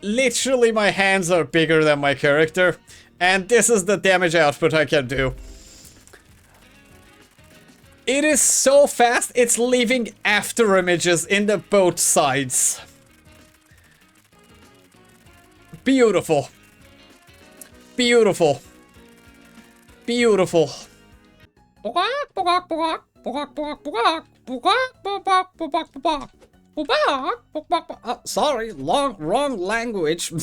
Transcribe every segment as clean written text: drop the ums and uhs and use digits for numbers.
literally my hands are bigger than my character, and this is the damage output I can do. It is so fast, it's leaving after images in the both sides. Beautiful. Beautiful. Beautiful. Sorry, wrong language.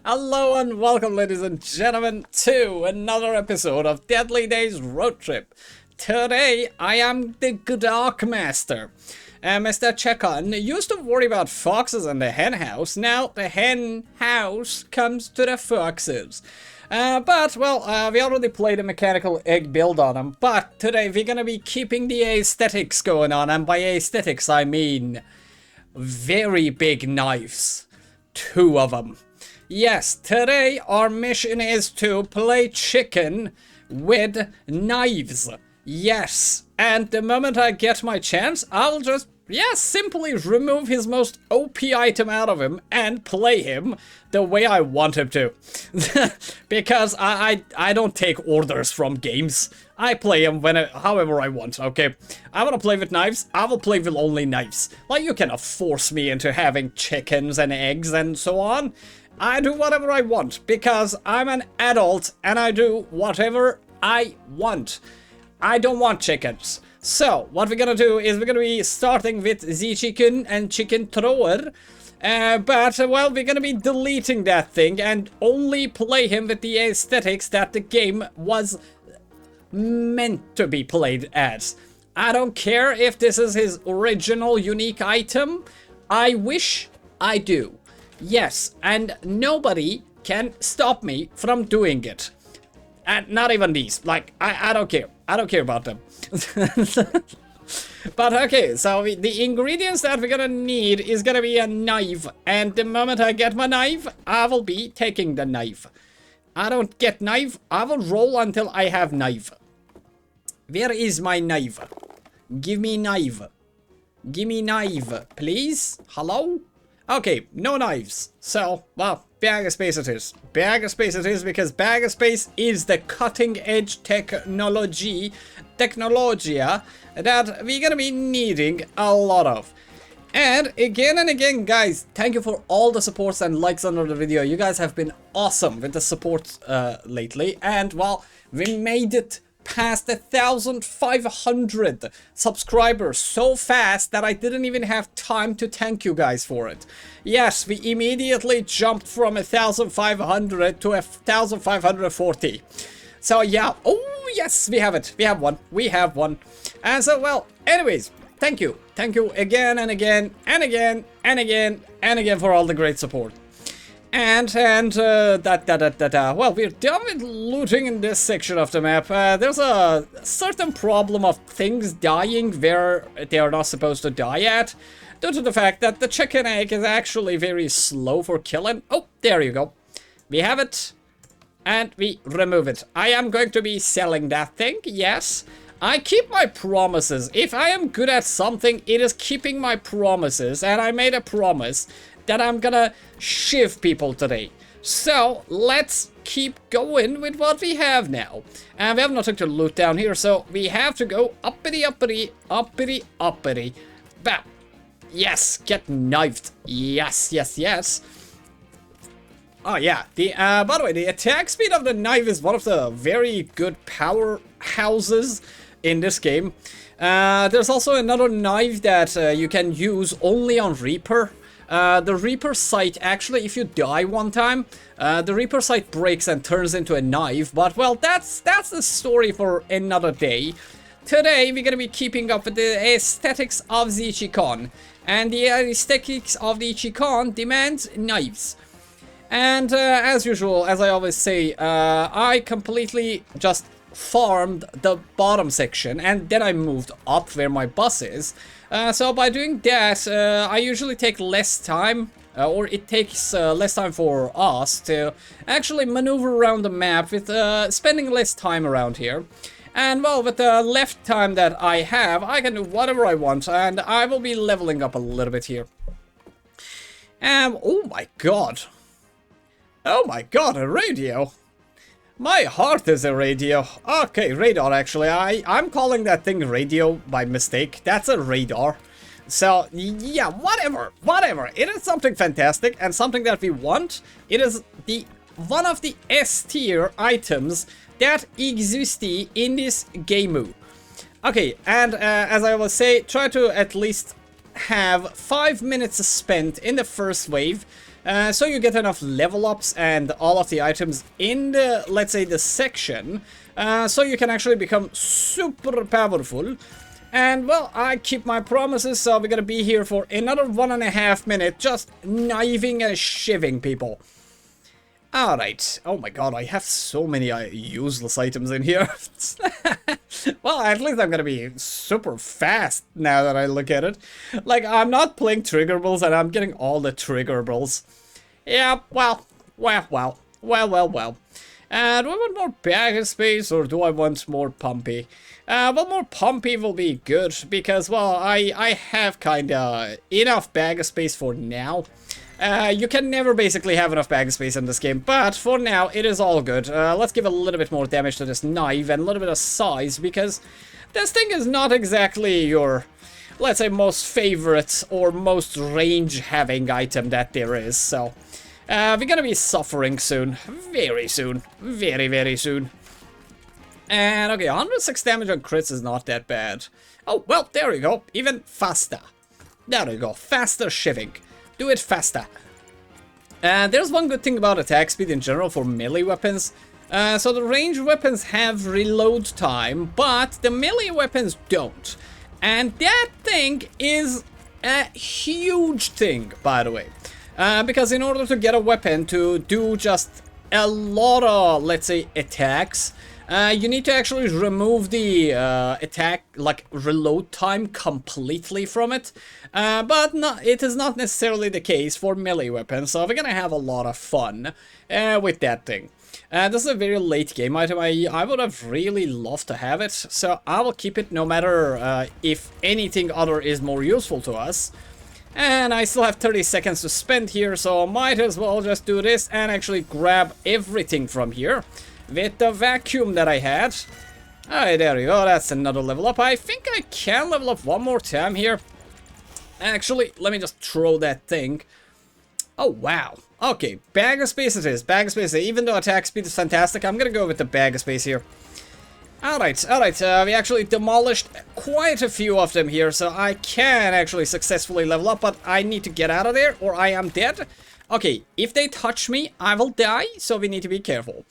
Hello and welcome, ladies and gentlemen, to another episode of Deadly Days Road Trip. Today, I am the good Ark Master. Mr. Chekon used to worry about foxes in the hen house. Now the hen house comes to the foxes. But we already played a mechanical egg build on them. But today we're gonna be keeping the aesthetics going on. And by aesthetics, I mean very big knives. 2 of them. Yes, today our mission is to play chicken with knives. Yes, and the moment I get my chance, I'll just, simply remove his most OP item out of him and play him the way I want him to. Because I don't take orders from games. I play him however I want, okay? I want to play with knives, I will play with only knives. Like, you cannot force me into having chickens and eggs and so on. I do whatever I want, because I'm an adult and I do whatever I want. I don't want chickens. So, what we're gonna do is we're gonna be starting with the chicken and chicken thrower. We're gonna be deleting that thing and only play him with the aesthetics that the game was meant to be played as. I don't care if this is his original unique item. I wish I do. Yes, and nobody can stop me from doing it. And not even these. Like, I don't care. I don't care about them. But okay, so the ingredients that we're gonna need is gonna be a knife. And the moment I get my knife, I will be taking the knife. I don't get knife, I will roll until I have knife. Where is my knife? Give me knife. Give me knife, please. Hello? Okay, no knives. So, well, bag of space it is. Bag of space it is, because bag of space is the cutting edge technologia that we're gonna be needing a lot of. And again, guys, thank you for all the supports and likes under the video. You guys have been awesome with the support lately. And, well, we made it past 1,500 subscribers so fast that I didn't even have time to thank you guys for it. Yes, we immediately jumped from 1,500 to 1,540. So yeah, oh yes, we have it. We have one. We have one. And so, well, anyways, thank you. Thank you again and again and again and again and again for all the great support. Well, we're done with looting in this section of the map. There's a certain problem of things dying where they are not supposed to die at, due to the fact that the chicken egg is actually very slow for killing. Oh, there you go. We have it, and we remove it. I am going to be selling that thing, yes. I keep my promises. If I am good at something, it is keeping my promises, and I made a promise that I'm gonna shiv people today. So, let's keep going with what we have now. And we have nothing to loot down here, so we have to go uppity, uppity, uppity, uppity. Bam. Yes, get knifed. Yes, yes, yes. Oh yeah, by the way, the attack speed of the knife is one of the very good powerhouses in this game. There's also another knife that you can use only on Reaper. The Reaper sight, actually, if you die one time, the Reaper sight breaks and turns into a knife. But, well, that's the story for another day. Today, we're gonna be keeping up with the aesthetics of the Chicken. And the aesthetics of the Chicken demands knives. And, as usual, as I always say, I completely just farmed the bottom section, and then I moved up where my boss is. So by doing that, I usually take less time, or it takes less time for us to actually maneuver around the map with spending less time around here. And well, with the left time that I have, I can do whatever I want, and I will be leveling up a little bit here. Oh my god. Oh my god, a radio. My heart is a radio. Okay, radar actually. I'm calling that thing radio by mistake. That's a radar. So, yeah, whatever. It is something fantastic and something that we want. It is one of the S tier items that exist in this game. Okay, and as I will say, try to at least have 5 minutes spent in the first wave. So you get enough level ups and all of the items in the, let's say, the section. So you can actually become super powerful. And, well, I keep my promises, so we're gonna be here for another 1.5 minutes, just knifing and shiving people. Alright. Oh my god, I have so many useless items in here. Well, at least I'm gonna be super fast now that I look at it. Like, I'm not playing triggerbles and I'm getting all the triggerbles. Yeah, well. Do I want more bag space or do I want more pumpy? Well, more pumpy will be good because, well, I have kinda enough bag space for now. You can never basically have enough bag space in this game, but for now, it is all good. Let's give a little bit more damage to this knife and a little bit of size, because this thing is not exactly your, let's say, most favorite or most range-having item that there is, so we're gonna be suffering soon. Very soon. Very soon. And, okay, 106 damage on crits is not that bad. Oh, well, there we go. Even faster. There we go. Faster shiving. Do it faster. There's one good thing about attack speed in general for melee weapons. So the ranged weapons have reload time, but the melee weapons don't. And that thing is a huge thing, by the way. Because in order to get a weapon to do just a lot of, let's say, attacks, you need to actually remove the attack, like, reload time completely from it. But it is not necessarily the case for melee weapons, so we're gonna have a lot of fun with that thing. This is a very late game item. I would have really loved to have it, so I will keep it no matter if anything other is more useful to us. And I still have 30 seconds to spend here, so I might as well just do this and actually grab everything from here. With the vacuum that I had. Alright, there we go. That's another level up. I think I can level up one more time here. Actually, let me just throw that thing. Oh, wow. Okay, bag of space it is. Bag of space. Even though attack speed is fantastic, I'm gonna go with the bag of space here. Alright. We actually demolished quite a few of them here, so I can actually successfully level up, but I need to get out of there or I am dead. Okay, if they touch me, I will die, so we need to be careful.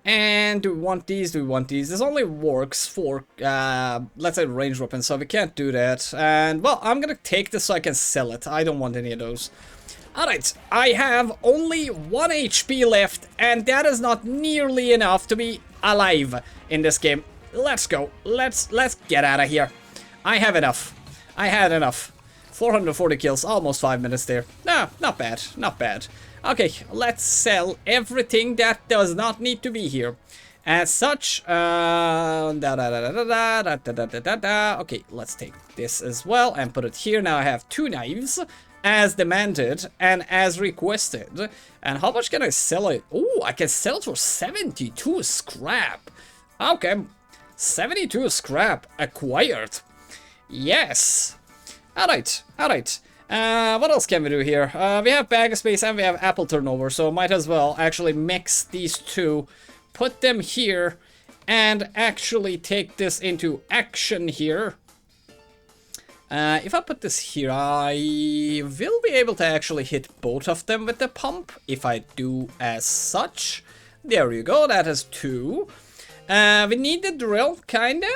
And do we want these? Do we want these? This only works for, let's say, ranged weapons, so we can't do that. And, well, I'm gonna take this so I can sell it. I don't want any of those. Alright, I have only 1 HP left, and that is not nearly enough to be alive in this game. Let's go. Let's get out of here. I have enough. I had enough. 440 kills, almost 5 minutes there. No, not bad. Not bad. Okay, let's sell everything that does not need to be here. As such, okay, let's take this as well and put it here. Now I have 2 knives, as demanded and as requested. And how much can I sell it? Oh, I can sell it for 72 scrap. Okay, 72 scrap acquired. Yes. Alright. What else can we do here? We have bag of space and we have apple turnover, so might as well actually mix these two, put them here, and actually take this into action here. If I put this here, I will be able to actually hit both of them with the pump, if I do as such. There you go, that is 2. We need the drill, kinda.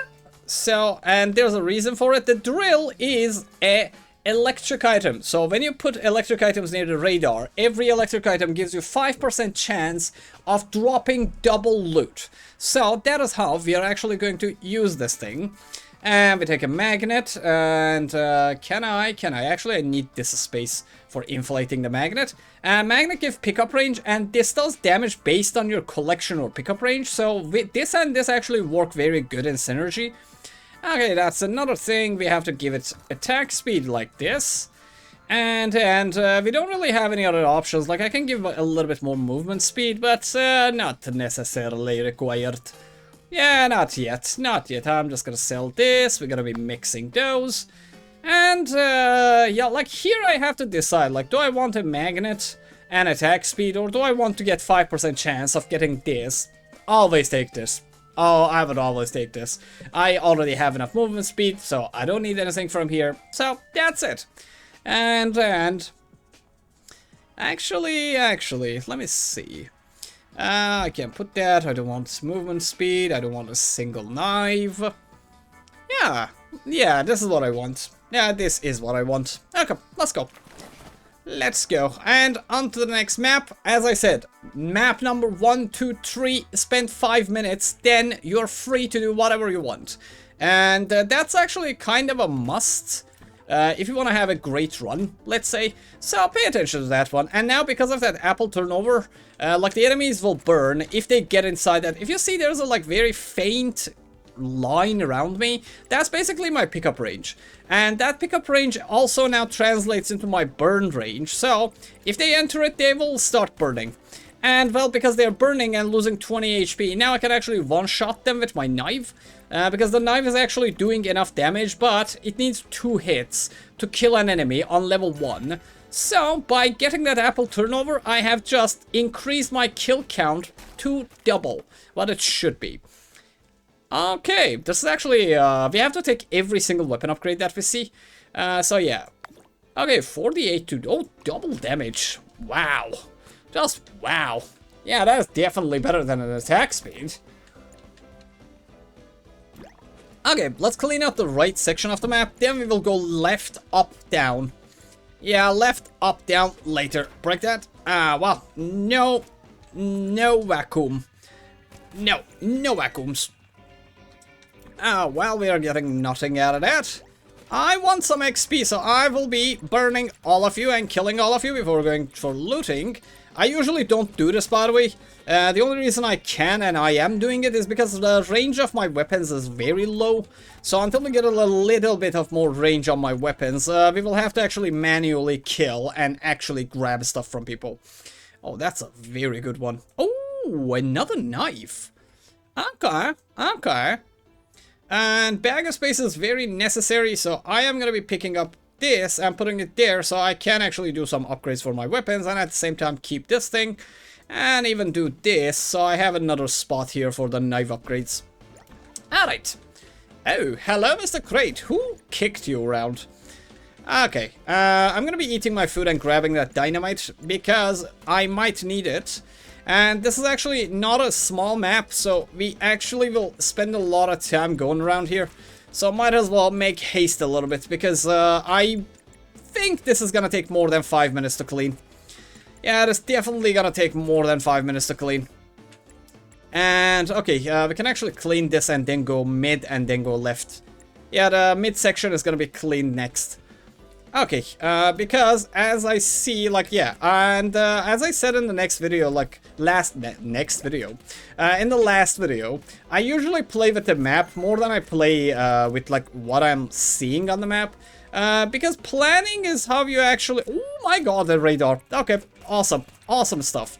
So, and there's a reason for it. The drill is a electric item. So when you put electric items near the radar, every electric item gives you 5% chance of dropping double loot. So that is how we are actually going to use this thing. And we take a magnet, and can I actually, I need this space for inflating the magnet. Magnet gives pickup range, and this does damage based on your collection or pickup range. So with this and this actually work very good in synergy. Okay, that's another thing. We have to give it attack speed like this. And we don't really have any other options. Like, I can give a little bit more movement speed, but not necessarily required. Yeah, not yet. Not yet. I'm just gonna sell this. We're gonna be mixing those. And, yeah, like, here I have to decide. Like, do I want a magnet and attack speed, or do I want to get 5% chance of getting this? Always take this. Oh, I would always take this. I already have enough movement speed, so I don't need anything from here. So, that's it. And actually, let me see. I can put that. I don't want movement speed. I don't want a single knife. Yeah, this is what I want. Yeah, this is what I want. Okay, let's go. Let's go. And on to the next map. As I said, map number 1, 2, 3. Spend 5 minutes. Then you're free to do whatever you want. And that's actually kind of a must. If you want to have a great run, let's say. So pay attention to that one. And now, because of that apple turnover, like, the enemies will burn if they get inside that. If you see there's a, like, very faint line around me, that's basically my pickup range. And that pickup range also now translates into my burn range. So if they enter it, they will start burning. And, well, because they're burning and losing 20 HP, now I can actually one-shot them with my knife. Because the knife is actually doing enough damage, but it needs 2 hits to kill an enemy on level 1. So, by getting that apple turnover, I have just increased my kill count to double what it should be. Okay, this is actually, we have to take every single weapon upgrade that we see. So yeah. Okay, 48 to, oh, double damage. Wow. Just wow. Yeah, that is definitely better than an attack speed. Okay, let's clean out the right section of the map. Then we will go left, up, down. Yeah, left, up, down, later. Break that. Well, no vacuum. No vacuums. Well, we are getting nothing out of that. I want some XP, so I will be burning all of you and killing all of you before going for looting. I usually don't do this, by the way. The only reason I can and I am doing it is because the range of my weapons is very low. So until we get a little bit of more range on my weapons, we will have to actually manually kill and actually grab stuff from people. Oh, that's a very good one. Oh, another knife. Okay. And bag of space is very necessary, so I am going to be picking up this and putting it there so I can actually do some upgrades for my weapons and at the same time keep this thing and even do this, so I have another spot here for the knife upgrades. Alright. Oh, hello Mr. Crate. Who kicked you around? Okay, I'm gonna be eating my food and grabbing that dynamite because I might need it. And this is actually not a small map, so we actually will spend a lot of time going around here. So might as well make haste a little bit, because I think this is gonna take more than 5 minutes to clean. Yeah, it's definitely gonna take more than 5 minutes to clean. And, okay, we can actually clean this and then go mid and then go left. Yeah, the mid section is gonna be cleaned next. Okay, because as I see, like, yeah, and as I said in the next video, like, in the last video, I usually play with the map more than I play with, like, what I'm seeing on the map, because planning is how you actually, oh my god, the radar, okay, awesome stuff.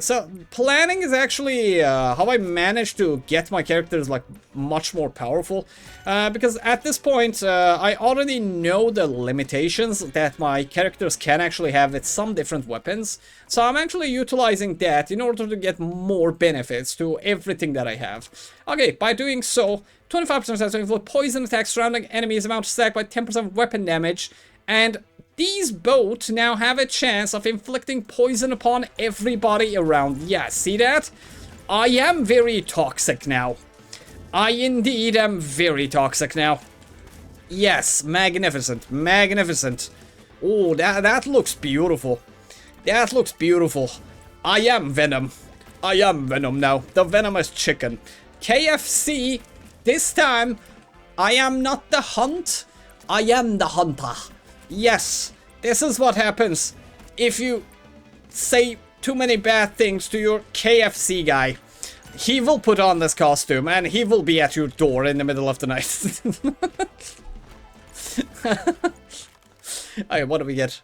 So planning is actually how I managed to get my characters like much more powerful, because at this point I already know the limitations that my characters can actually have with some different weapons, so I'm actually utilizing that in order to get more benefits to everything that I have. Okay, by doing so, 25% chance to inflict poison attacks surrounding enemies amount to stack by 10% weapon damage, and these both now have a chance of inflicting poison upon everybody around. Yeah, see that? I am very toxic now. I indeed am very toxic now. Yes, magnificent, magnificent. Oh, that looks beautiful. That looks beautiful. I am Venom. I am Venom now. The venomous chicken. KFC, this time, I am not the hunt. I am the hunter. Yes, this is what happens if you say too many bad things to your KFC guy. He will put on this costume and he will be at your door in the middle of the night. Okay, what do we get?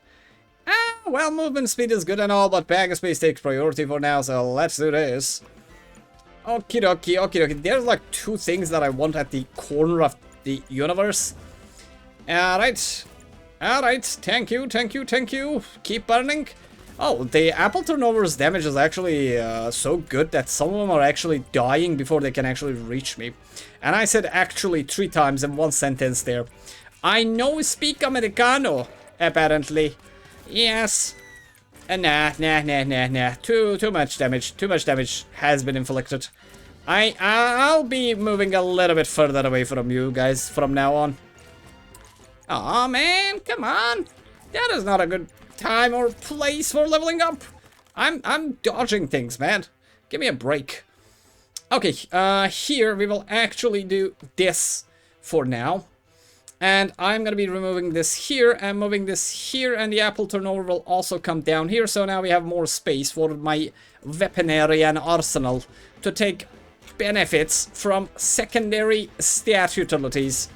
Well, movement speed is good and all, but bag space takes priority for now, so let's do this. Okie dokie, okie dokie. There's like 2 things that I want at the corner of the universe. Alright. Alright, thank you, thank you, thank you. Keep burning. Oh, the apple turnover's damage is actually so good that some of them are actually dying before they can actually reach me. And I said actually 3 times in one sentence there. I no speak Americano, apparently. Yes. Nah. Too much damage. Too much damage has been inflicted. I'll be moving a little bit further away from you guys from now on. Aw, man, come on. That is not a good time or place for leveling up. I'm dodging things, man. Give me a break. Okay, here we will actually do this for now. And I'm gonna be removing this here and moving this here, and the apple turnover will also come down here. So now we have more space for my weaponry and arsenal to take benefits from secondary stat utilities.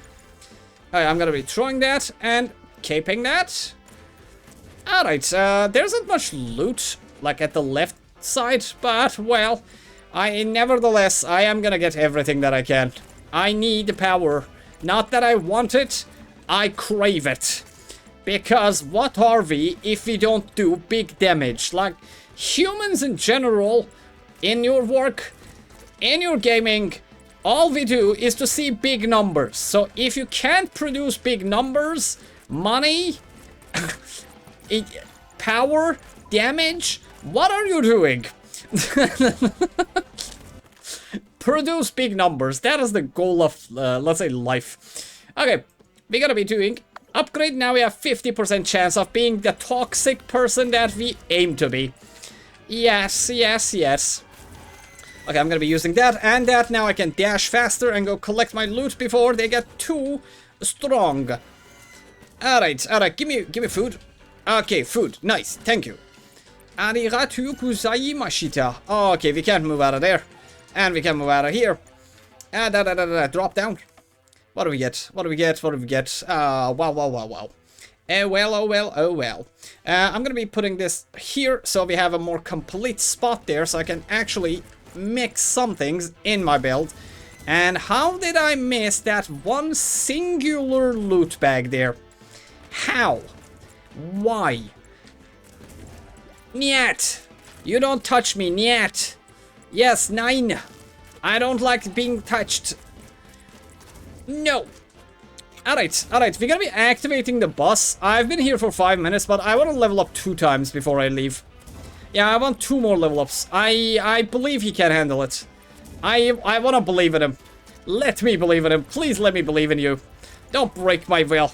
I'm gonna be throwing that and caping that. Alright, there's not much loot, like at the left side, but, well, nevertheless, I am gonna get everything that I can. I need power. Not that I want it, I crave it. Because what are we if we don't do big damage? Like, humans in general, in your work, in your gaming, all we do is to see big numbers. So if you can't produce big numbers, money, power, damage, what are you doing? Produce big numbers. That is the goal of, let's say, life. Okay, we're gonna be doing upgrade. Now we have 50% chance of being the toxic person that we aim to be. Yes, yes, yes. Okay, I'm gonna be using that and that. Now I can dash faster and go collect my loot before they get too strong. Alright, alright, give me food. Okay, food. Nice, thank you. Arigatou gozaimashita. Okay, we can't move out of there. And we can move out of here. Drop down. What do we get? What do we get? What do we get? Wow. Oh well, oh well, oh well. I'm gonna be putting this here so we have a more complete spot there so I can actually mix some things in my build. And how did I miss that one singular loot bag there? How? Why? Nyet! You don't touch me, nyet! Yes, 9! I don't like being touched. No! Alright, alright, we're gonna be activating the bus. I've been here for 5 minutes, but I want to level up 2 times before I leave. Yeah, I want 2 more level ups. I believe he can handle it. I want to believe in him. Let me believe in him. Please let me believe in you. Don't break my will.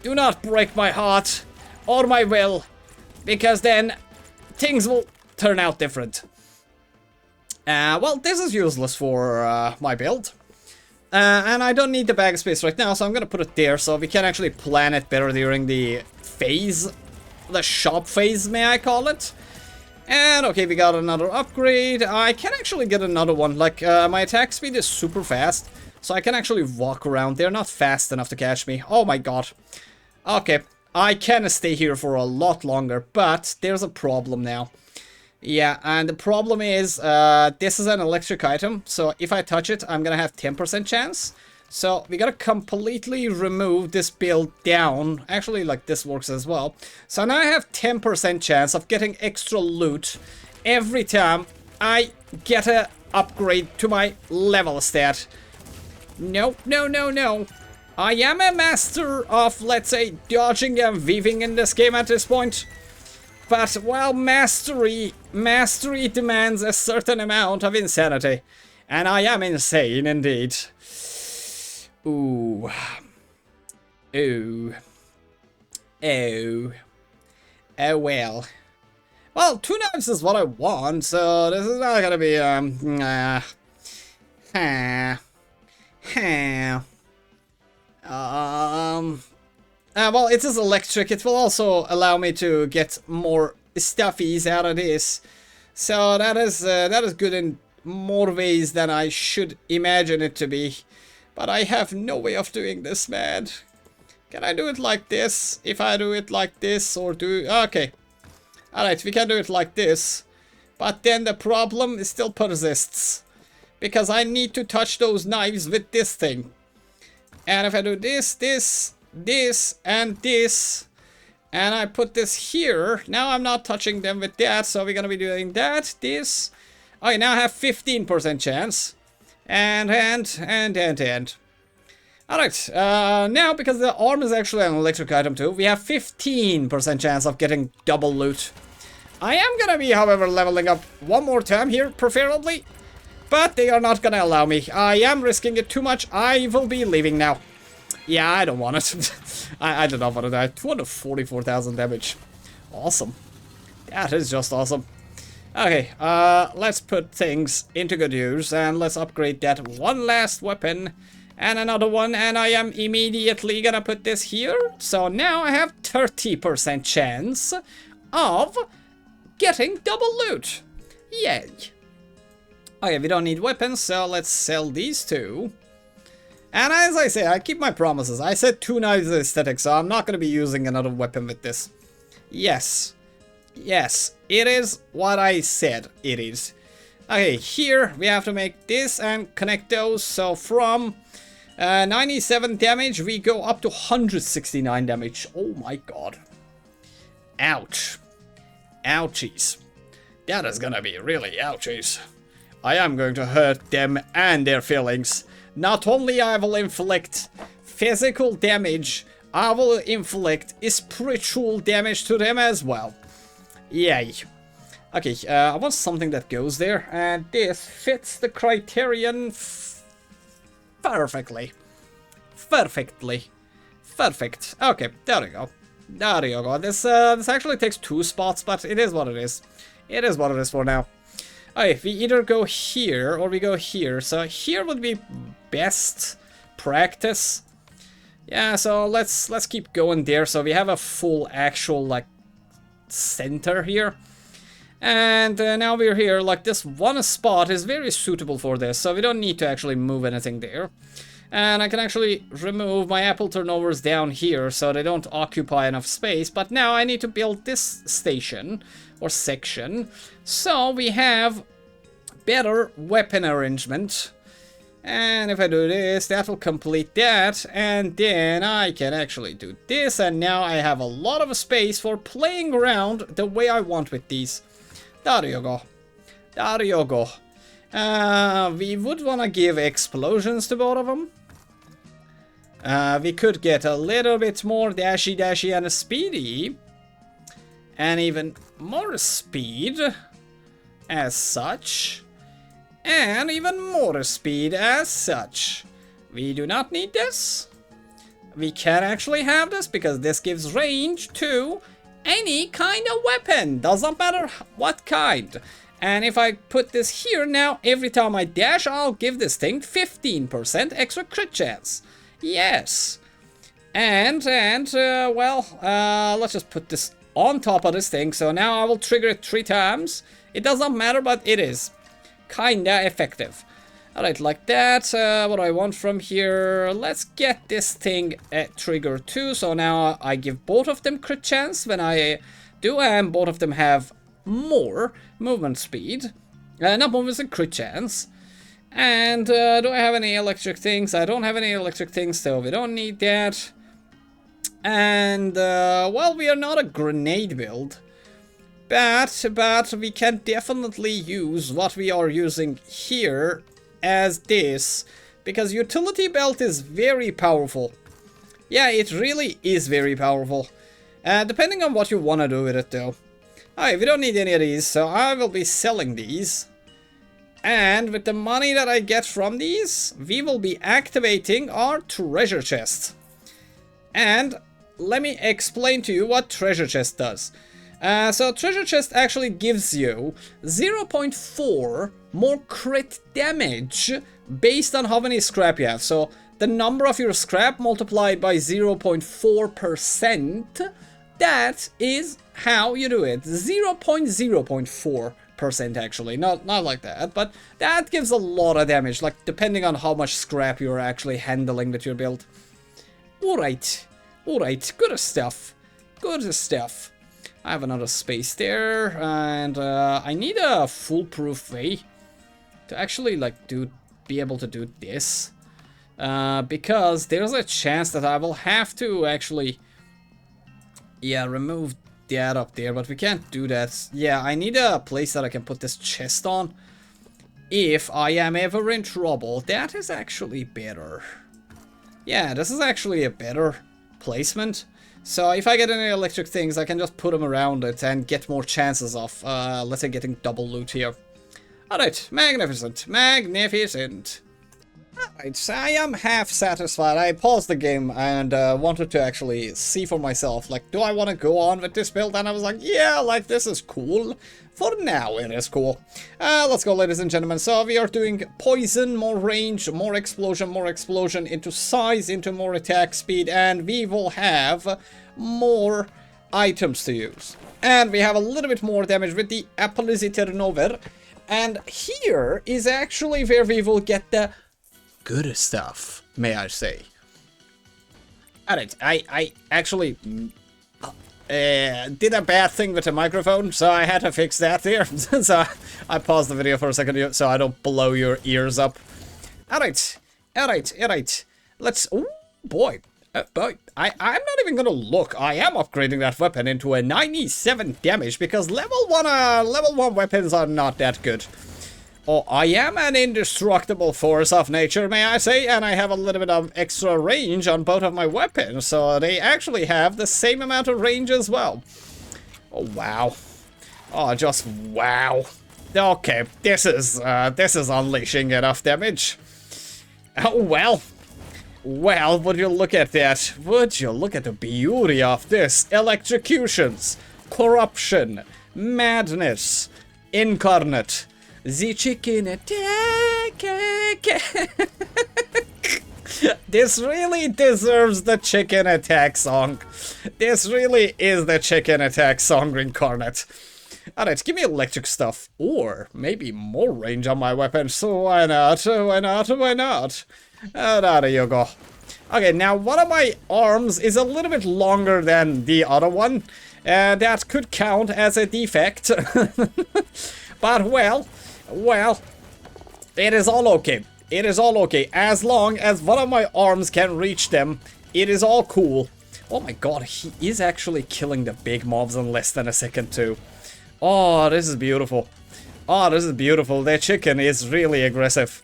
Do not break my heart or my will, because then things will turn out different. Well, this is useless for my build. And I don't need the bag space right now, so I'm gonna put it there so we can actually plan it better during the phase. The shop phase, may I call it. And okay, we got another upgrade. I can actually get another one. Like, my attack speed is super fast, so I can actually walk around. They're not fast enough to catch me. Oh my god. Okay, I can stay here for a lot longer, but there's a problem now. Yeah, and the problem is, this is an electric item, so if I touch it, I'm gonna have 10% chance. So we gotta completely remove this build down. Actually, like, this works as well. So now I have 10% chance of getting extra loot every time I get a upgrade to my level stat. No, no, no, no. I am a master of, let's say, dodging and weaving in this game at this point. But, well, mastery demands a certain amount of insanity. And I am insane indeed. Ooh. Ooh. Oh. Oh well. Well, 2 knives is what I want, so this is not gonna be, well, it is electric. It will also allow me to get more stuffies out of this. So that is good in more ways than I should imagine it to be. But I have no way of doing this, man. Can I do it like this? If I do it like this, or do... Okay. Alright, we can do it like this. But then the problem still persists. Because I need to touch those knives with this thing. And if I do this, this, and this, and I put this here, now I'm not touching them with that, so we're gonna be doing that, this. Okay, now I have 15% chance. And. Alright, now because the arm is actually an electric item too, we have 15% chance of getting double loot. I am gonna be, however, leveling up one more time here, preferably. But they are not gonna allow me. I am risking it too much. I will be leaving now. Yeah, I don't want it. I do not want to die. 244,000 damage. Awesome. That is just awesome. Okay, let's put things into good use and let's upgrade that one last weapon. And another one, and I am immediately gonna put this here. So now I have 30% chance of getting double loot. Yay. Okay, we don't need weapons, so let's sell these two. And as I say, I keep my promises. I said 2 knives aesthetic, so I'm not gonna be using another weapon with this. Yes. Yes, it is what I said it is. Okay, here we have to make this and connect those, so from 97 damage, we go up to 169 damage. Oh my god. Ouch. Ouchies. That is gonna be really ouchies. I am going to hurt them and their feelings. Not only I will inflict physical damage, I will inflict spiritual damage to them as well. Yay. Okay, I want something that goes there, and this fits the criterion perfectly. Perfectly. Perfect. Okay, there we go. There you go. This actually takes 2 spots, but it is what it is. It is what it is for now. Okay, we either go here or we go here. So here would be best practice. Yeah, so let's keep going there. So we have a full actual like center here. And now we're here, like this one spot is very suitable for this, so we don't need to actually move anything there. And I can actually remove my apple turnovers down here so they don't occupy enough space, but now I need to build this station, or section, so we have better weapon arrangement. And if I do this, that will complete that, and then I can actually do this, and now I have a lot of space for playing around the way I want with these. There you go. There you go. We would want to give explosions to both of them. We could get a little bit more dashy and speedy. And even more speed as such. And even more speed as such. We do not need this. We can actually have this because this gives range to any kind of weapon. Doesn't matter what kind. And if I put this here now, every time I dash, I'll give this thing 15% extra crit chance. Yes. And let's just put this on top of this thing. So now I will trigger it 3 times. It doesn't matter, but it is kinda effective. Alright, like that. What do I want from here? Let's get this thing trigger too. So now I give both of them crit chance when I do, and both of them have more movement speed. Not movement, and crit chance. And do I have any electric things? I don't have any electric things, so we don't need that. And, well, we are not a grenade build. But we can definitely use what we are using here as this, because utility belt is very powerful. Yeah, it really is very powerful. Depending on what you want to do with it though. Alright, we don't need any of these, so I will be selling these. And with the money that I get from these, we will be activating our treasure chest. And let me explain to you what treasure chest does. So treasure chest actually gives you 0.4 more crit damage based on how many scrap you have. So the number of your scrap multiplied by 0.4%, that is how you do it. 0.0.4% actually, not like that, but that gives a lot of damage, like depending on how much scrap you're actually handling with your build. Alright, Alright, good stuff. Good stuff. I have another space there, and I need a foolproof way to actually, like, be able to do this. Because there's a chance that I will have to actually, yeah, remove that up there, but we can't do that. Yeah, I need a place that I can put this chest on if I am ever in trouble. That is actually better. Yeah, this is actually a better placement. So if I get any electric things, I can just put them around it and get more chances of, let's say, getting double loot here. Alright, magnificent, magnificent. Alright, so I am half satisfied. I paused the game and wanted to actually see for myself, like, do I want to go on with this build? And I was like, yeah, like, this is cool. For now, it is cool. Let's go, ladies and gentlemen. So we are doing poison, more range, more explosion, into size, into more attack speed, and we will have more items to use. And we have a little bit more damage with the Appalisi Turnover. And here is actually where we will get the good stuff, may I say. Alright, I actually did a bad thing with the microphone, so I had to fix that there. So I paused the video for a second so I don't blow your ears up. Alright, alright. Let's, oh boy. But I'm not even gonna look. I am upgrading that weapon into a 97 damage because level 1 weapons are not that good. Oh, I am an indestructible force of nature, may I say, and I have a little bit of extra range on both of my weapons, so they actually have the same amount of range as well. Oh, wow. Oh, just wow. Okay, this is unleashing enough damage. Oh, well. Well, would you look at that? Would you look at the beauty of this? Electrocutions, corruption, madness, incarnate. The chicken attack. This really deserves the chicken attack song. This really is the chicken attack song incarnate. Alright, give me electric stuff. Or maybe more range on my weapon. So why not? Why not? Why not? And there you go. Okay, now one of my arms is a little bit longer than the other one. That could count as a defect. But well, it is all okay. It is all okay. As long as one of my arms can reach them, it is all cool. Oh my god, he is actually killing the big mobs in less than a second too. Oh, this is beautiful. Oh, this is beautiful. Their chicken is really aggressive.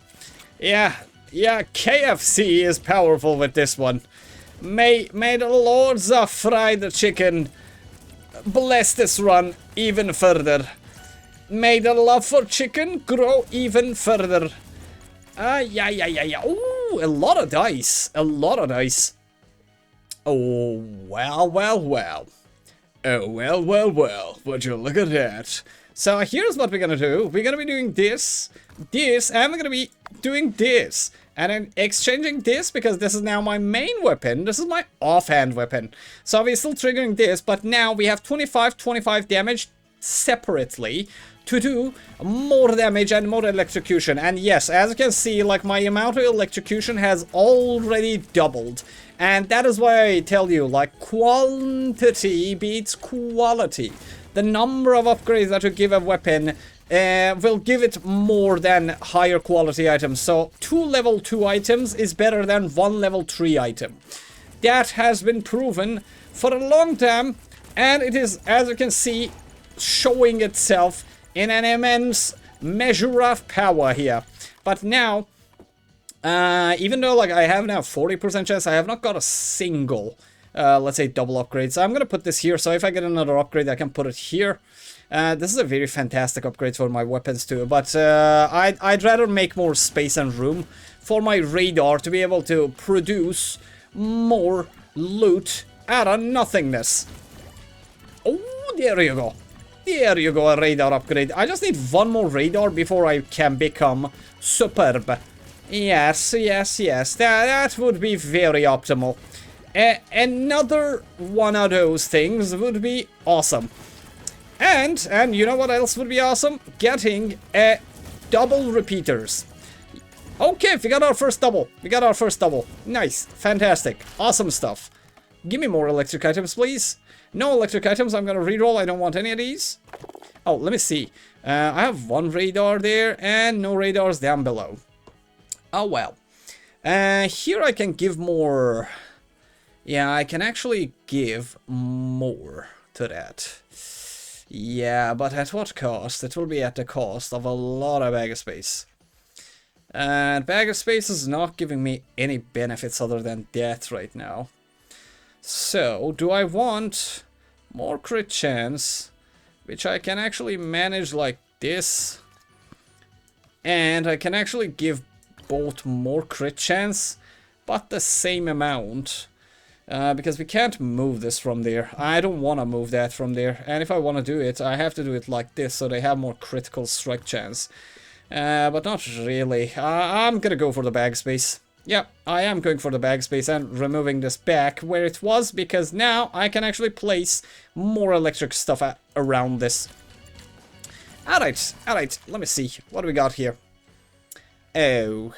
Yeah, KFC is powerful with this one. May the lords of fried chicken bless this run even further. May the love for chicken grow even further. Yeah. Ooh, a lot of dice. A lot of dice. Oh, well. Oh, well. Would you look at that? So here's what we're gonna do. We're gonna be doing this, and we're gonna be doing this. And then exchanging this, because this is now my main weapon. This is my offhand weapon. So we're still triggering this, but now we have 25 damage separately to do more damage and more electrocution. And yes, as you can see, like, my amount of electrocution has already doubled. And that is why I tell you, like, quantity beats quality. The number of upgrades that you give a weapon will give it more than higher quality items. So 2 level 2 items is better than 1 level 3 item. That has been proven for a long time, and it is, as you can see, showing itself in an immense measure of power here. But now, even though, like, I have now 40% chance, I have not got a single, let's say, double upgrade. So I'm gonna put this here, so if I get another upgrade, I can put it here. This is a very fantastic upgrade for my weapons too, but I'd rather make more space and room for my radar to be able to produce more loot out of nothingness. Oh, there you go. There you go, a radar upgrade. I just need one more radar before I can become superb. Yes. That would be very optimal. Another one of those things would be awesome. And you know what else would be awesome? Getting double repeaters. Okay, we got our first double. Nice. Fantastic. Awesome stuff. Give me more electric items, please. No electric items. I'm gonna reroll. I don't want any of these. Oh, let me see. I have one radar there and no radars down below. Oh, well. Here I can give more. Yeah, I can actually give more to that. Yeah, but at what cost? It will be at the cost of a lot of bag of space. And bag of space is not giving me any benefits other than that right now. So, do I want more crit chance, which I can actually manage like this? And I can actually give both more crit chance, but the same amount. Because we can't move this from there. I don't want to move that from there. And if I want to do it, I have to do it like this, so they have more critical strike chance. But not really. I'm gonna go for the bag space. Yeah, I am going for the bag space and removing this back where it was, because now I can actually place more electric stuff around this. Alright, let me see. What do we got here? Oh.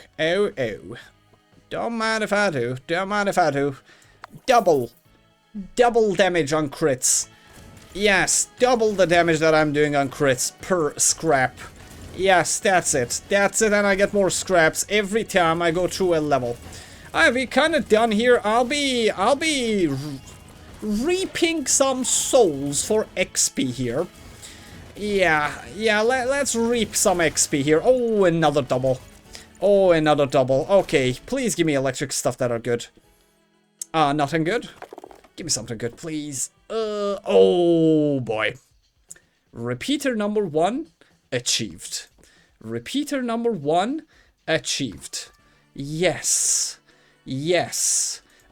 Don't mind if I do. Double damage on crits. Yes, double the damage that I'm doing on crits per scrap. Yes, that's it, and I get more scraps every time I go through a level. We're kind of done here. I'll be reaping some souls for XP here. Yeah, let's reap some XP here. Oh, another double. Okay, please give me electric stuff that are good. Nothing good? Give me something good, please. Oh boy. Repeater number 1 achieved. Repeater number 1 achieved. Yes.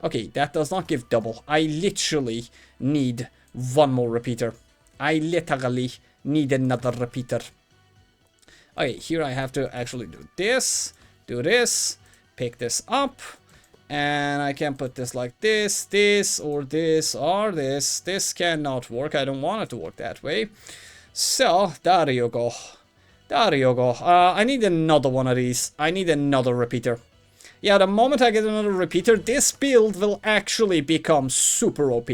Okay, that does not give double. I literally need one more repeater. I literally need another repeater. Okay, here I have to actually do this, pick this up. And I can put this like this, or this. This cannot work. I don't want it to work that way. So, there you go. I need another one of these. I need another repeater. Yeah, the moment I get another repeater, this build will actually become super OP.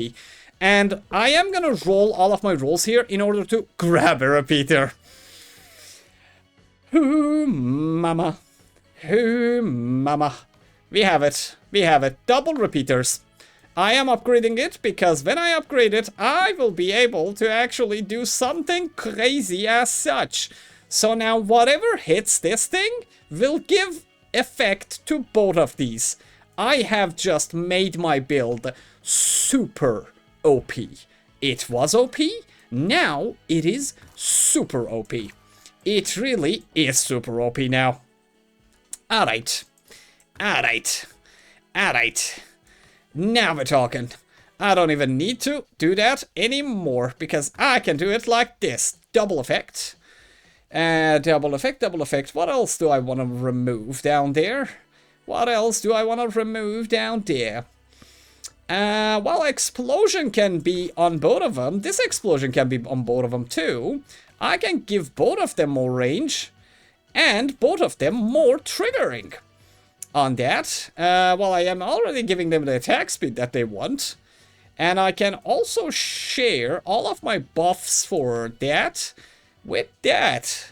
And I am gonna roll all of my rolls here in order to grab a repeater. Ooh, mama. We have it. Double repeaters. I am upgrading it because when I upgrade it, I will be able to actually do something crazy as such. So now whatever hits this thing will give effect to both of these. I have just made my build super OP. It was OP, now it is super OP. It really is super OP now. Alright. Now we're talking. I don't even need to do that anymore because I can do it like this. Double effect. Double effect. What else do I want to remove down there? Well, explosion can be on both of them. This explosion can be on both of them too. I can give both of them more range and both of them more triggering. On that, I am already giving them the attack speed that they want. And I can also share all of my buffs for that with that.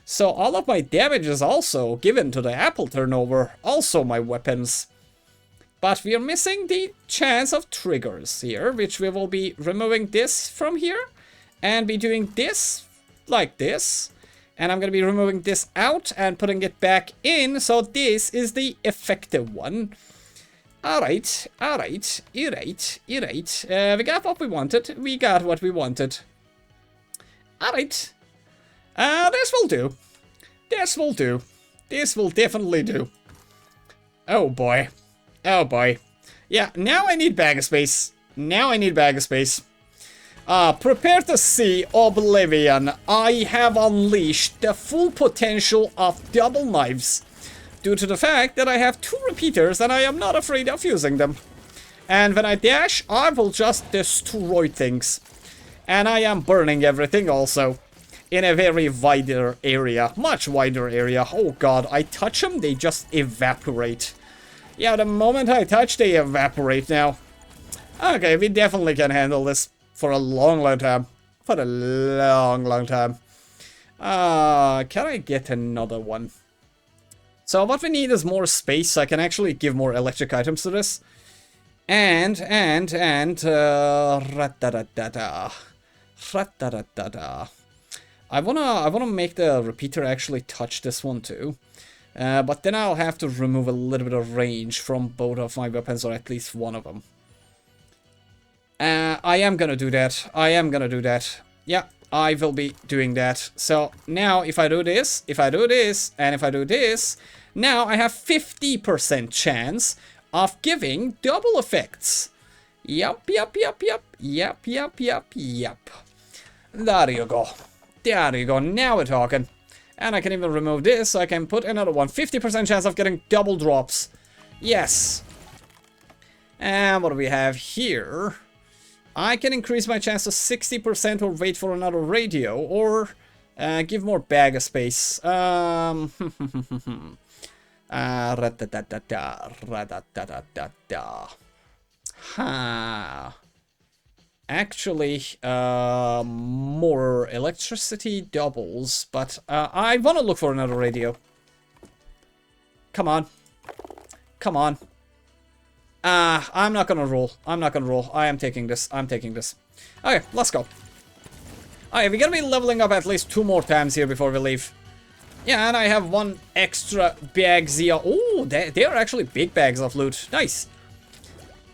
So all of my damage is also given to the apple turnover, also my weapons. But we are missing the chance of triggers here, which we will be removing this from here. And be doing this like this. And I'm going to be removing this out and putting it back in. So this is the effective one. Alright. We got what we wanted. Alright. This will do. This will definitely do. Oh boy. Yeah, now I need bag of space. Prepare to see Oblivion. I have unleashed the full potential of double knives. Due to the fact that I have 2 repeaters and I am not afraid of using them. And when I dash, I will just destroy things. And I am burning everything also. In a very wider area. Much wider area. Oh god, I touch them, they just evaporate. Yeah, the moment I touch, they evaporate now. Okay, we definitely can handle this for a long, long time. For a long, long time. Can I get another one? So what we need is more space, so I can actually give more electric items to this. Ra-da-da-da-da. Ra-da-da-da-da. I wanna make the repeater actually touch this one too. But then I'll have to remove a little bit of range from both of my weapons, or at least one of them. I am gonna do that. I am gonna do that. Yeah, I will be doing that. So now if I do this, and if I do this, now I have 50% chance of giving double effects. Yup. There you go. There you go. Now we're talking. And I can even remove this, so I can put another one. 50% chance of getting double drops. Yes. And what do we have here? I can increase my chance to 60% or wait for another radio, or give more bag of space. Actually, more electricity doubles, but I want to look for another radio. Come on. Come on. I'm not gonna roll. I'm not gonna roll. I am taking this. I'm taking this. Okay, let's go. Okay, we're gonna be leveling up at least 2 more times here before we leave. Yeah, and I have 1 extra bag here. Oh, they are actually big bags of loot. Nice.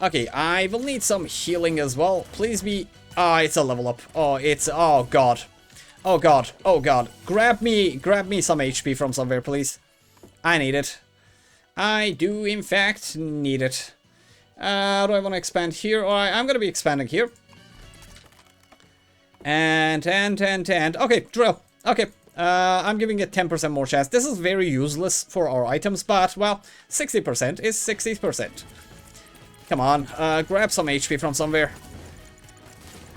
Okay, I will need some healing as well. Please be... Ah, it's a level up. Oh, it's... Oh, God. Oh, God. Oh, God. Grab me some HP from somewhere, please. I need it. I do, in fact, need it. Do I want to expand here? Oh, I'm going to be expanding here. And. Okay, drill. Okay. I'm giving it 10% more chance. This is very useless for our items, but, well, 60% is 60%. Come on, grab some HP from somewhere.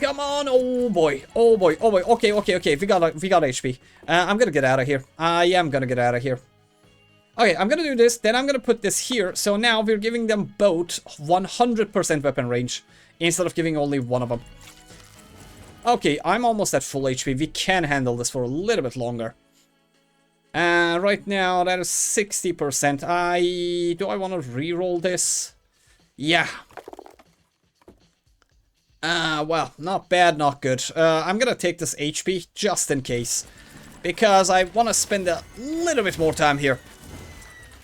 Come on, oh boy, oh boy, oh boy. Okay, we got HP. I'm gonna get out of here. I am gonna get out of here. Okay, I'm gonna do this, then I'm gonna put this here. So now we're giving them both 100% weapon range, instead of giving only one of them. Okay, I'm almost at full HP. We can handle this for a little bit longer. Right now, that is 60%. Do I want to re-roll this? Yeah. Well, not bad, not good. I'm gonna take this HP just in case, because I want to spend a little bit more time here.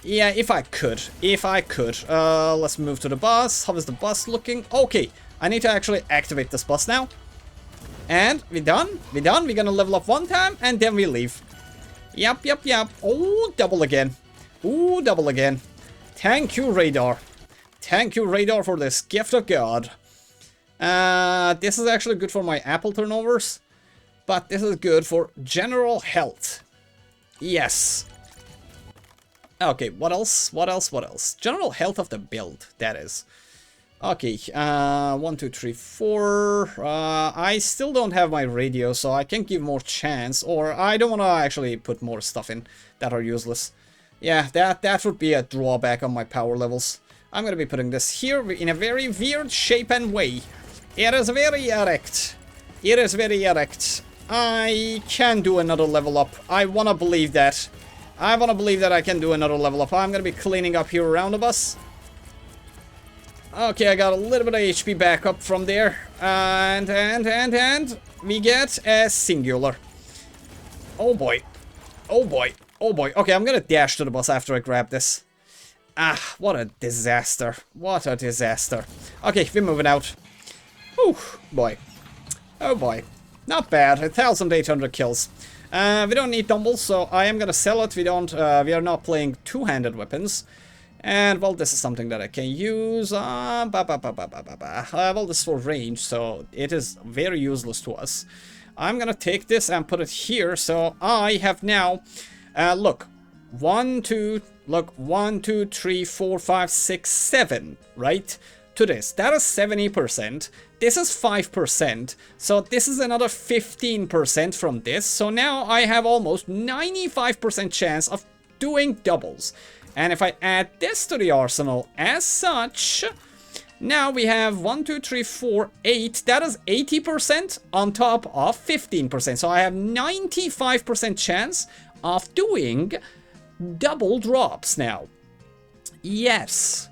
Yeah, if I could. Let's move to the bus. How is the bus looking? Okay, I need to actually activate this bus now. And we're done. We're gonna level up 1 time, and then we leave. Yep. Oh, double again. Ooh, double again. Thank you, radar. Thank you, radar, for this gift of God. This is actually good for my apple turnovers, but this is good for general health. Yes. Okay, what else? General health of the build, that is. Okay, 1, 2, 3, 4. I still don't have my radio, so I can give more chance, or I don't want to actually put more stuff in that are useless. Yeah, that would be a drawback on my power levels. I'm gonna be putting this here in a very weird shape and way. It is very erect. I can do another level up. I wanna believe that. I can do another level up. I'm gonna be cleaning up here around the bus. Okay, I got a little bit of HP back up from there. And we get a singular. Oh boy. Okay, I'm gonna dash to the bus after I grab this. Ah, what a disaster. Okay, we're moving out. Oh boy. Not bad. 1,800 kills. We don't need dumbbells, so I am gonna sell it. We are not playing two-handed weapons. And, well, this is something that I can use. Well, this is for range, so it is very useless to us. I'm gonna take this and put it here, so I have now... look. 1, 2, 3, 4, 5, 6, 7, right? To this. That is 70%. This is 5%. So this is another 15% from this. So now I have almost 95% chance of doing doubles. And if I add this to the arsenal as such, Now we have 1, 2, 3, 4, 8. That is 80% on top of 15%. So I have 95% chance of doing double drops now. Yes.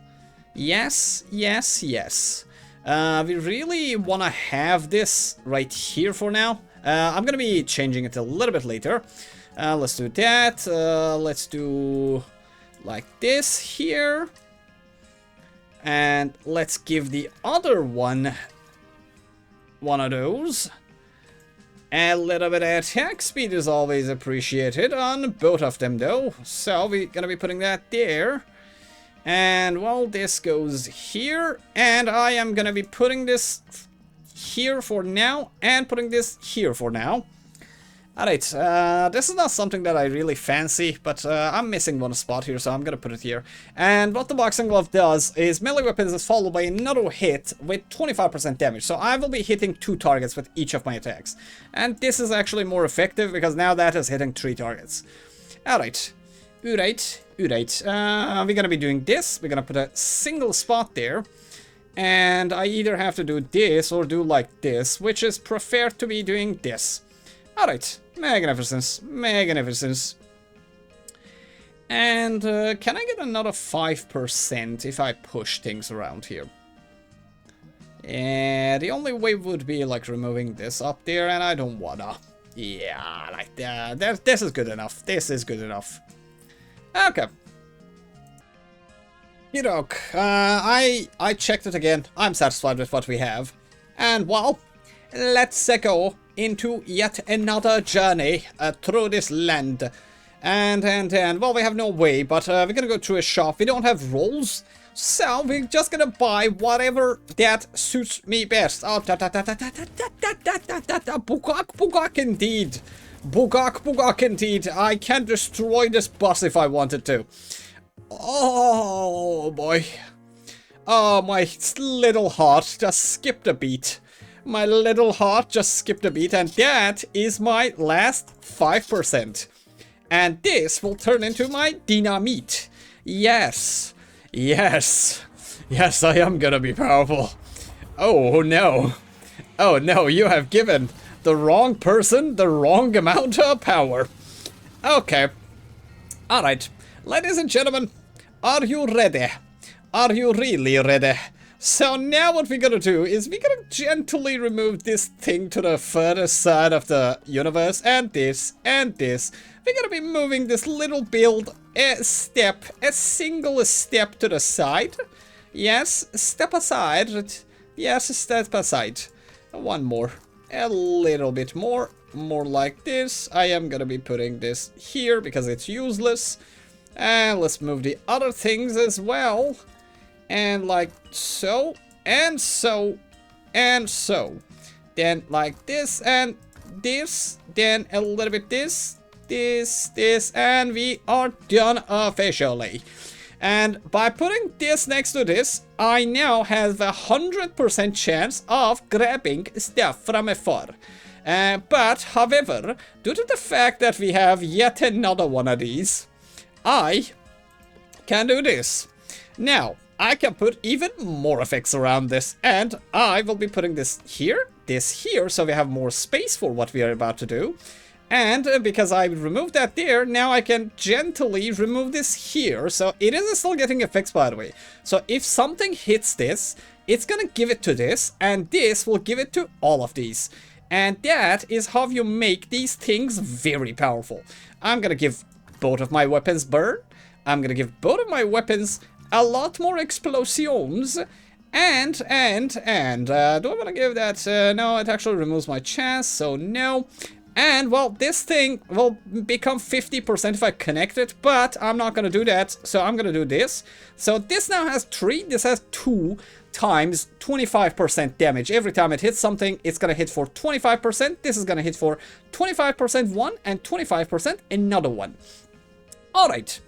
Yes, yes, yes. We really want to have this right here for now. I'm going to be changing it a little bit later. Let's do that. Let's do like this here. And let's give the other one of those. A little bit of attack speed is always appreciated on both of them though. So we're gonna be putting that there. And well, this goes here. And I am gonna be putting this here for now and putting this here for now. Alright, this is not something that I really fancy, but I'm missing one spot here, so I'm gonna put it here. And what the boxing glove does is melee weapons is followed by another hit with 25% damage. So I will be hitting 2 targets with each of my attacks. And this is actually more effective because now that is hitting 3 targets. Alright. Alright. Alright. We're gonna be doing this. We're gonna put a single spot there. And I either have to do this or do like this, which is preferred to be doing this. Alright, magnificence, magnificence. And can I get another 5% if I push things around here? And the only way would be like removing this up there, and I don't wanna. Yeah, like that. This is good enough. This is good enough. Okay. You know, I checked it again. I'm satisfied with what we have. And well, let's go into yet another journey through this land. And well, we have no way, but we're gonna go through a shop. We don't have rolls, so we're just gonna buy whatever that suits me best. Oh, bugak indeed. Bugak indeed. I can destroy this boss if I wanted to. Oh boy. Oh, my little heart just skipped a beat. My little heart just skipped a beat, and that is my last 5%. And this will turn into my dynamite. Yes. Yes. Yes, I am gonna be powerful. Oh no. Oh no, you have given the wrong person the wrong amount of power. Okay. Alright. Ladies and gentlemen, are you ready? Are you really ready? So now what we're gonna do is we're gonna gently remove this thing to the further side of the universe, and this, and this. We're gonna be moving this little build a single step to the side. Yes, step aside. Yes, step aside. One more. A little bit more. More like this. I am gonna be putting this here because it's useless. And let's move the other things as well. And like so, and so, and so. Then like this and this. Then a little bit this, and we are done officially. And by putting this next to this, I now have 100% chance of grabbing stuff from afar. But, however, due to the fact that we have yet another one of these, I can do this. Now, I can put even more effects around this, and I will be putting this here, so we have more space for what we are about to do. And because I removed that there, now I can gently remove this here, so it is still getting effects, by the way. So if something hits this, it's gonna give it to this, and this will give it to all of these. And that is how you make these things very powerful. I'm gonna give both of my weapons burn. I'm gonna give both of my weapons a lot more explosions. And, do I want to give that? No, it actually removes my chance, so no. And, well, this thing will become 50% if I connect it, but I'm not going to do that, so I'm going to do this. So this now has 3, this has 2 times 25% damage. Every time it hits something, it's going to hit for 25%. This is going to hit for 25% one, and 25% another one. Alright.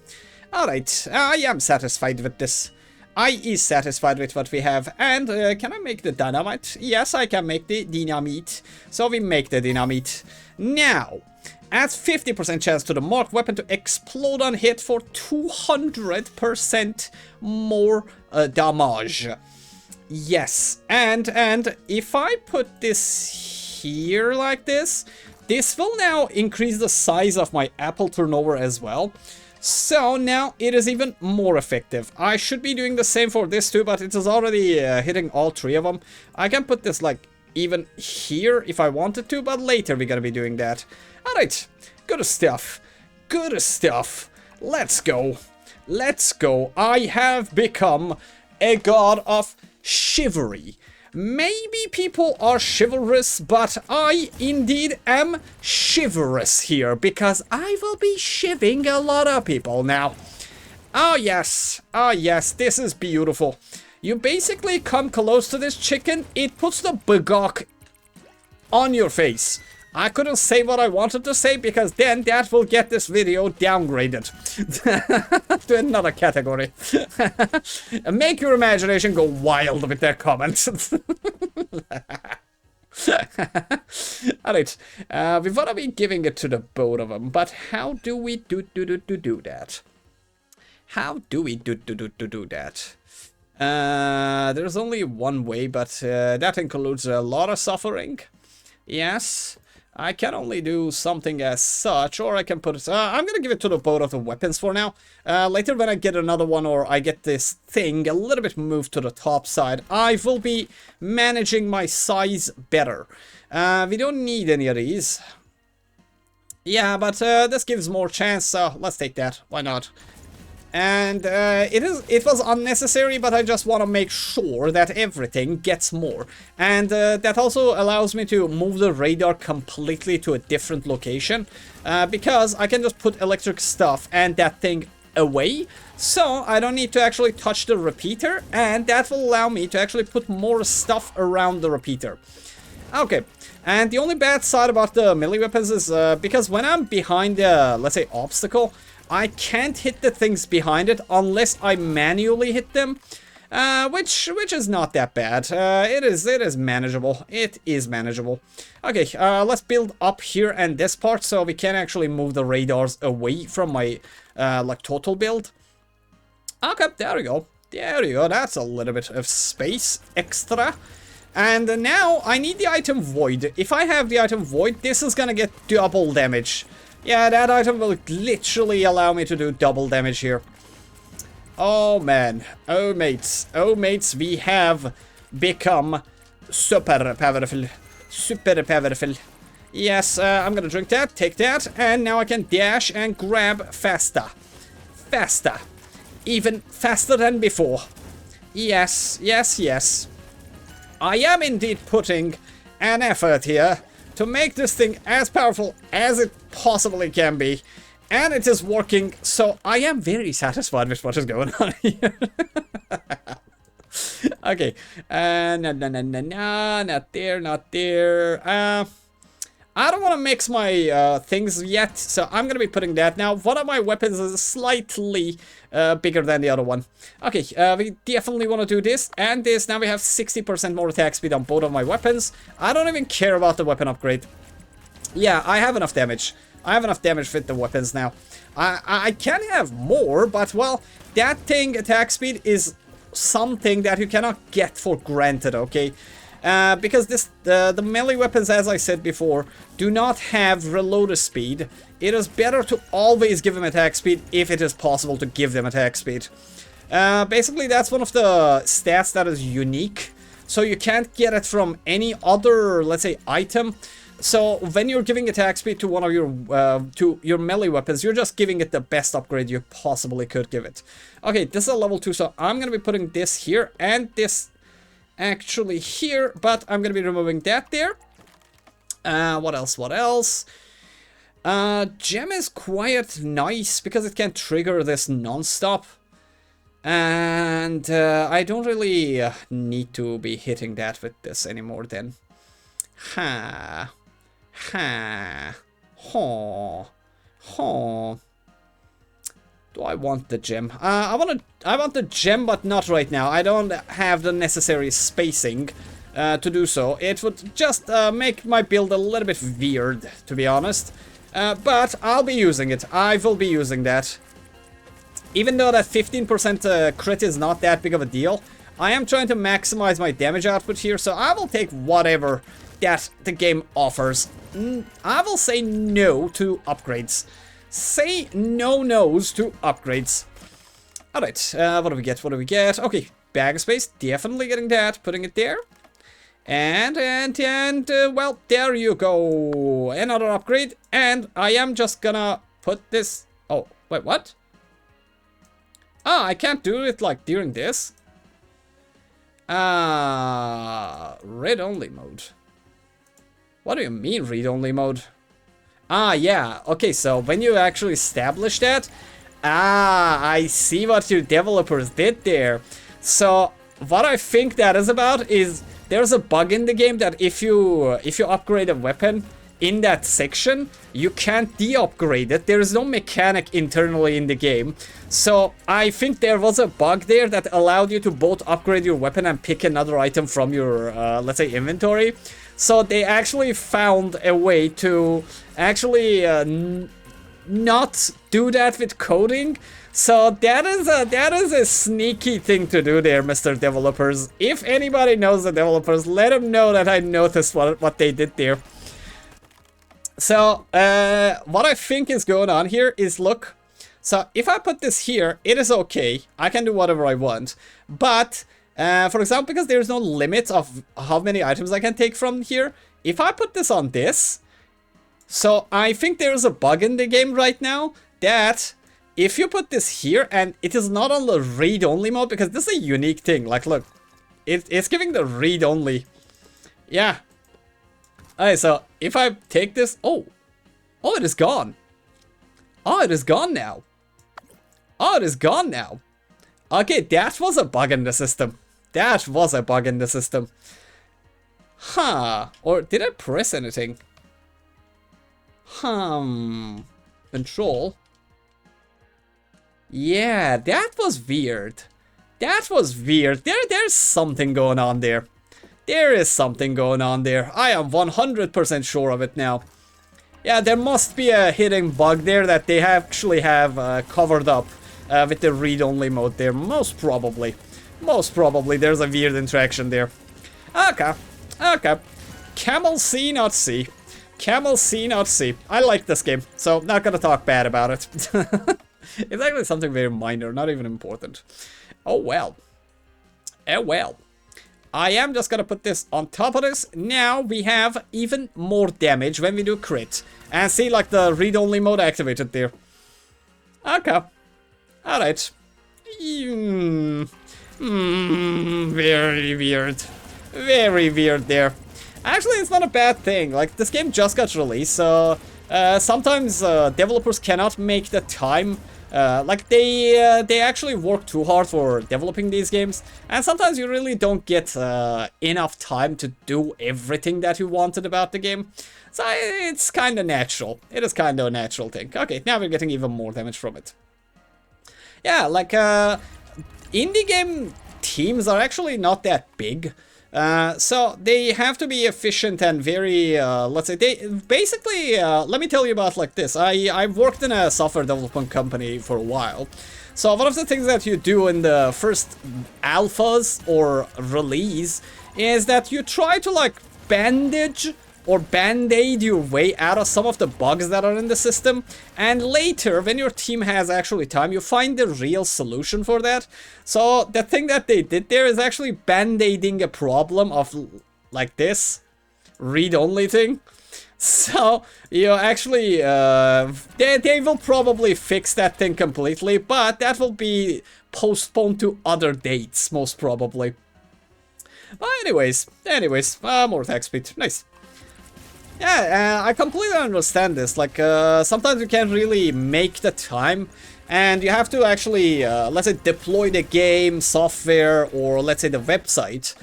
Alright, I am satisfied with this. I is satisfied with what we have. And can I make the dynamite? Yes, I can make the dynamite. So we make the dynamite. Now, adds 50% chance to the marked weapon to explode on hit for 200% more damage. Yes, and if I put this here like this will now increase the size of my apple turnover as well. So now it is even more effective. I should be doing the same for this too, but it is already hitting all 3 of them. I can put this like even here if I wanted to, but later we're gonna be doing that. Alright, good stuff. Good stuff. Let's go. Let's go. I have become a god of chivalry. Maybe people are chivalrous, but I indeed am chivalrous here, because I will be shivving a lot of people now. Oh yes, this is beautiful. You basically come close to this chicken, it puts the bagok on your face. I couldn't say what I wanted to say, because then that will get this video downgraded to another category. Make your imagination go wild with their comments. Alright, we want to be giving it to the both of them, but how do we do that? How do we do that? There's only one way, but that includes a lot of suffering. Yes. I can only do something as such, or I can put it... I'm gonna give it to the both of the weapons for now. Later when I get another one, or I get this thing a little bit moved to the top side, I will be managing my size better. We don't need any of these. Yeah, but this gives more chance, so let's take that. Why not? And it was unnecessary, but I just want to make sure that everything gets more. And that also allows me to move the radar completely to a different location, because I can just put electric stuff and that thing away, so I don't need to actually touch the repeater, and that will allow me to actually put more stuff around the repeater. Okay, and the only bad side about the melee weapons is because when I'm behind the, let's say, obstacle, I can't hit the things behind it unless I manually hit them, which is not that bad. It is manageable. It is manageable. Okay, let's build up here and this part so we can actually move the radars away from my like total build. Okay, there we go. There we go. That's a little bit of space extra. And now I need the item void. If I have the item void, this is gonna get double damage. Yeah, that item will literally allow me to do double damage here. Oh man, oh mates, we have become super powerful. Super powerful. Yes, I'm gonna drink that, take that, and now I can dash and grab faster. Faster. Even faster than before. Yes, yes, yes. I am indeed putting an effort here to make this thing as powerful as it possibly can be, and it is working, so I am very satisfied with what is going on here. Okay, no, not there, not there. I don't want to mix my things yet, so I'm going to be putting that. Now, one of my weapons is slightly bigger than the other one. Okay, we definitely want to do this and this. Now we have 60% more attack speed on both of my weapons. I don't even care about the weapon upgrade. Yeah, I have enough damage. I have enough damage with the weapons now. I can have more, but, well, that thing, attack speed, is something that you cannot get for granted, okay? Because the melee weapons, as I said before, do not have reload speed. It is better to always give them attack speed if it is possible to give them attack speed. Basically, that's one of the stats that is unique. So you can't get it from any other, let's say, item. So when you're giving attack speed to one of your melee weapons, you're just giving it the best upgrade you possibly could give it. Okay, this is a level 2, so I'm gonna be putting this here and this actually here, but I'm gonna be removing that there. What else? Gem is quite nice because it can trigger this non-stop, and I don't really need to be hitting that with this anymore then. Do I want the gem? I want the gem, but not right now. I don't have the necessary spacing to do so. It would just make my build a little bit weird, to be honest. But I'll be using it. I will be using that. Even though that 15% crit is not that big of a deal, I am trying to maximize my damage output here, so I will take whatever that the game offers. I will say no to upgrades. Say no-nos to upgrades. Alright, what do we get? What do we get? Okay, bag of space, definitely getting that, putting it there. And, well, there you go. Another upgrade, and I am just gonna put this... Oh, wait, what? Ah, I can't do it, like, during this. Read-only mode. What do you mean, read-only mode? Ah, yeah, okay, so when you actually establish that... Ah, I see what your developers did there. So, what I think that is about is there's a bug in the game that if you upgrade a weapon in that section, you can't de-upgrade it. There is no mechanic internally in the game. So, I think there was a bug there that allowed you to both upgrade your weapon and pick another item from your, let's say, inventory. So, they actually found a way to actually not do that with coding. So that is a sneaky thing to do there, Mr. Developers. If anybody knows the developers, let them know that I noticed what they did there. So what I think is going on here is, look, so if I put this here, it is okay. I can do whatever I want. But for example, because there's no limit of how many items I can take from here, if I put this on this, so I think there's a bug in the game right now that if you put this here and it is not on the read-only mode, because this is a unique thing. Like, look, it's giving the read-only. Yeah. Alright, so if I take this, oh, it is gone. Oh, it is gone now. Oh, it is gone now. Okay, that was a bug in the system. That was a bug in the system. Huh? Or did I press anything? Control. Yeah, that was weird. That was weird. There's something going on there. There is something going on there. I am 100% sure of it now. Yeah, there must be a hidden bug there that they actually have covered up with the read-only mode there. Most probably. Most probably there's a weird interaction there. Okay. Okay. Camel C, not C. Camel C, not C. I like this game, so not gonna talk bad about it. It's actually something very minor, not even important. Oh well. Oh well. I am just gonna put this on top of this. Now we have even more damage when we do crit. And see, like, the read-only mode activated there. Okay. Alright. Very weird. Very weird there. Actually, it's not a bad thing. Like, this game just got released, so sometimes developers cannot make the time. Like, they actually work too hard for developing these games, and sometimes you really don't get enough time to do everything that you wanted about the game. So it's kind of natural. It is kind of a natural thing. Okay, now we're getting even more damage from it. Yeah, like, indie game teams are actually not that big. So they have to be efficient and very, let's say, they basically, let me tell you about like this. I've worked in a software development company for a while. So one of the things that you do in the first alphas or release is that you try to like bandage or band-aid your way out of some of the bugs that are in the system, and later, when your team has actually time, you find the real solution for that. So the thing that they did there is actually band-aiding a problem of like this read-only thing. So you actually they will probably fix that thing completely, but that will be postponed to other dates most probably. But anyways, more attack speed, nice. Yeah, I completely understand this. Like, sometimes you can't really make the time, and you have to actually, let's say, deploy the game, software, or let's say the website,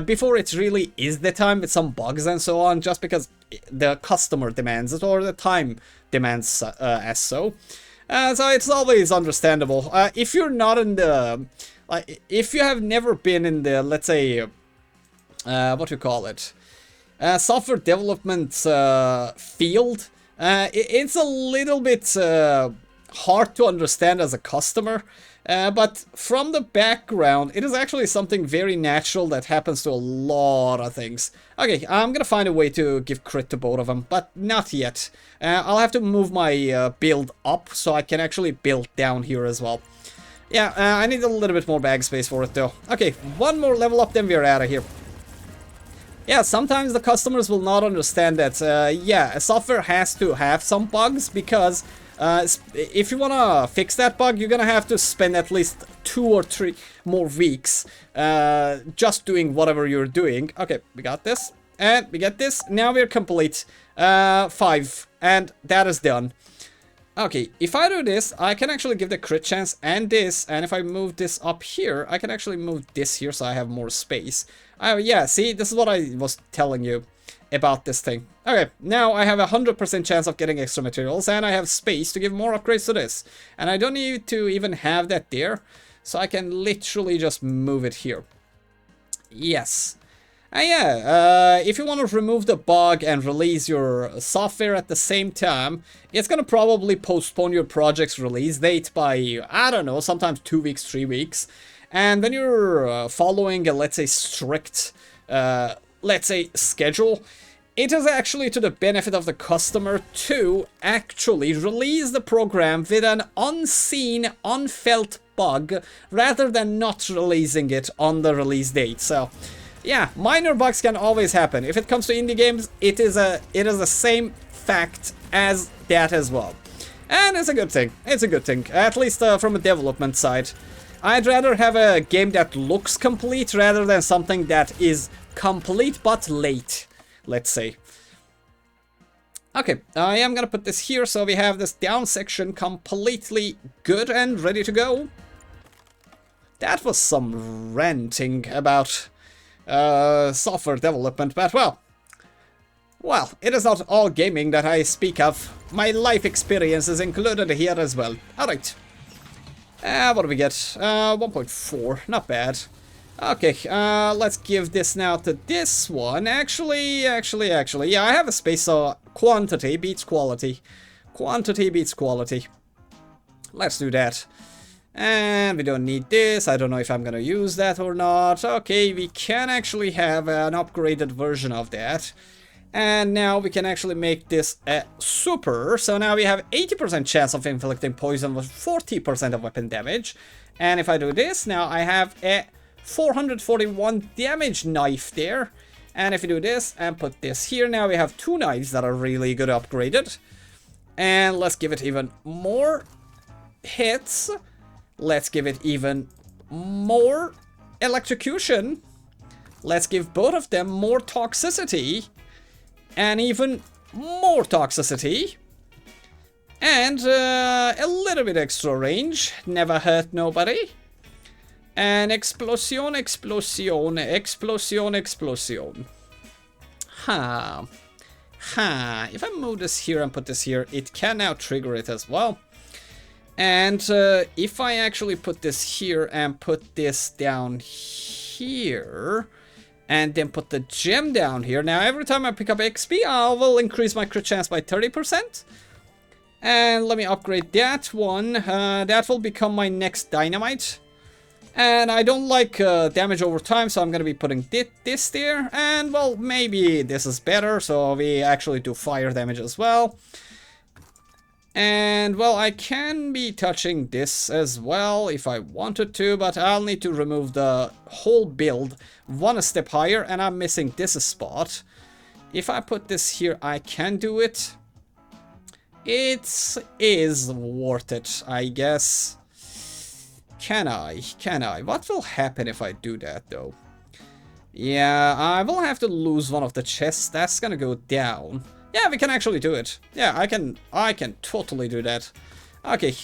before it really is the time with some bugs and so on, just because the customer demands it, or the time demands as so. So it's always understandable. If you're not in the, like, if you have never been in the, let's say, what do you call it? Software development field, it's a little bit hard to understand as a customer, but from the background, it is actually something very natural that happens to a lot of things. Okay, I'm gonna find a way to give crit to both of them, but not yet. I'll have to move my build up so I can actually build down here as well. Yeah, I need a little bit more bag space for it though. Okay, one more level up, then we're out of here. Yeah, sometimes the customers will not understand that, yeah, a software has to have some bugs, because if you wanna fix that bug, you're gonna have to spend at least 2 or 3 more weeks just doing whatever you're doing. Okay, we got this, and we get this. Now we're complete. 5, and that is done. Okay, if I do this, I can actually give the crit chance and this, and if I move this up here, I can actually move this here so I have more space. Yeah, see, this is what I was telling you about this thing. Okay, now I have a 100% chance of getting extra materials, and I have space to give more upgrades to this. And I don't need to even have that there, so I can literally just move it here. Yes. Yeah, if you want to remove the bug and release your software at the same time, it's gonna probably postpone your project's release date by, I don't know, sometimes 2 weeks, 3 weeks. And when you're following a, let's say, strict, let's say, schedule, it is actually to the benefit of the customer to actually release the program with an unseen, unfelt bug, rather than not releasing it on the release date. So yeah, minor bugs can always happen. If it comes to indie games, it is the same fact as that as well. And it's a good thing. It's a good thing, at least from a development side. I'd rather have a game that looks complete rather than something that is complete but late, let's say. Okay, I am gonna put this here so we have this down section completely good and ready to go. That was some ranting about software development, but well, it is not all gaming that I speak of. My life experience is included here as well. Alright. What do we get? 1.4, not bad. Okay, let's give this now to this one. Actually, yeah, I have a space, so quantity beats quality. Quantity beats quality. Let's do that. And we don't need this. I don't know if I'm gonna use that or not. Okay, we can actually have an upgraded version of that. And now we can actually make this a super. So now we have 80% chance of inflicting poison with 40% of weapon damage. And if I do this, now I have a 441 damage knife there. And if we do this and put this here, now we have 2 knives that are really good upgraded. And let's give it even more hits. Let's give it even more electrocution. Let's give both of them more toxicity. And even more toxicity. And a little bit extra range. Never hurt nobody. And explosion, explosion, explosion, explosion. Ha. Ha. If I move this here and put this here, it can now trigger it as well. And if I actually put this here and put this down here, and then put the gem down here, now every time I pick up XP, I will increase my crit chance by 30%. And let me upgrade that one. That will become my next dynamite. And I don't like damage over time, so I'm going to be putting this there. And, well, maybe this is better, so we actually do fire damage as well. And, well, I can be touching this as well if I wanted to, but I'll need to remove the whole build one step higher, and I'm missing this spot. If I put this here, I can do it. It is worth it, I guess. Can I? Can I? What will happen if I do that, though? Yeah, I will have to lose one of the chests. That's gonna go down. Yeah, we can actually do it. Yeah, I can totally do that. Okay,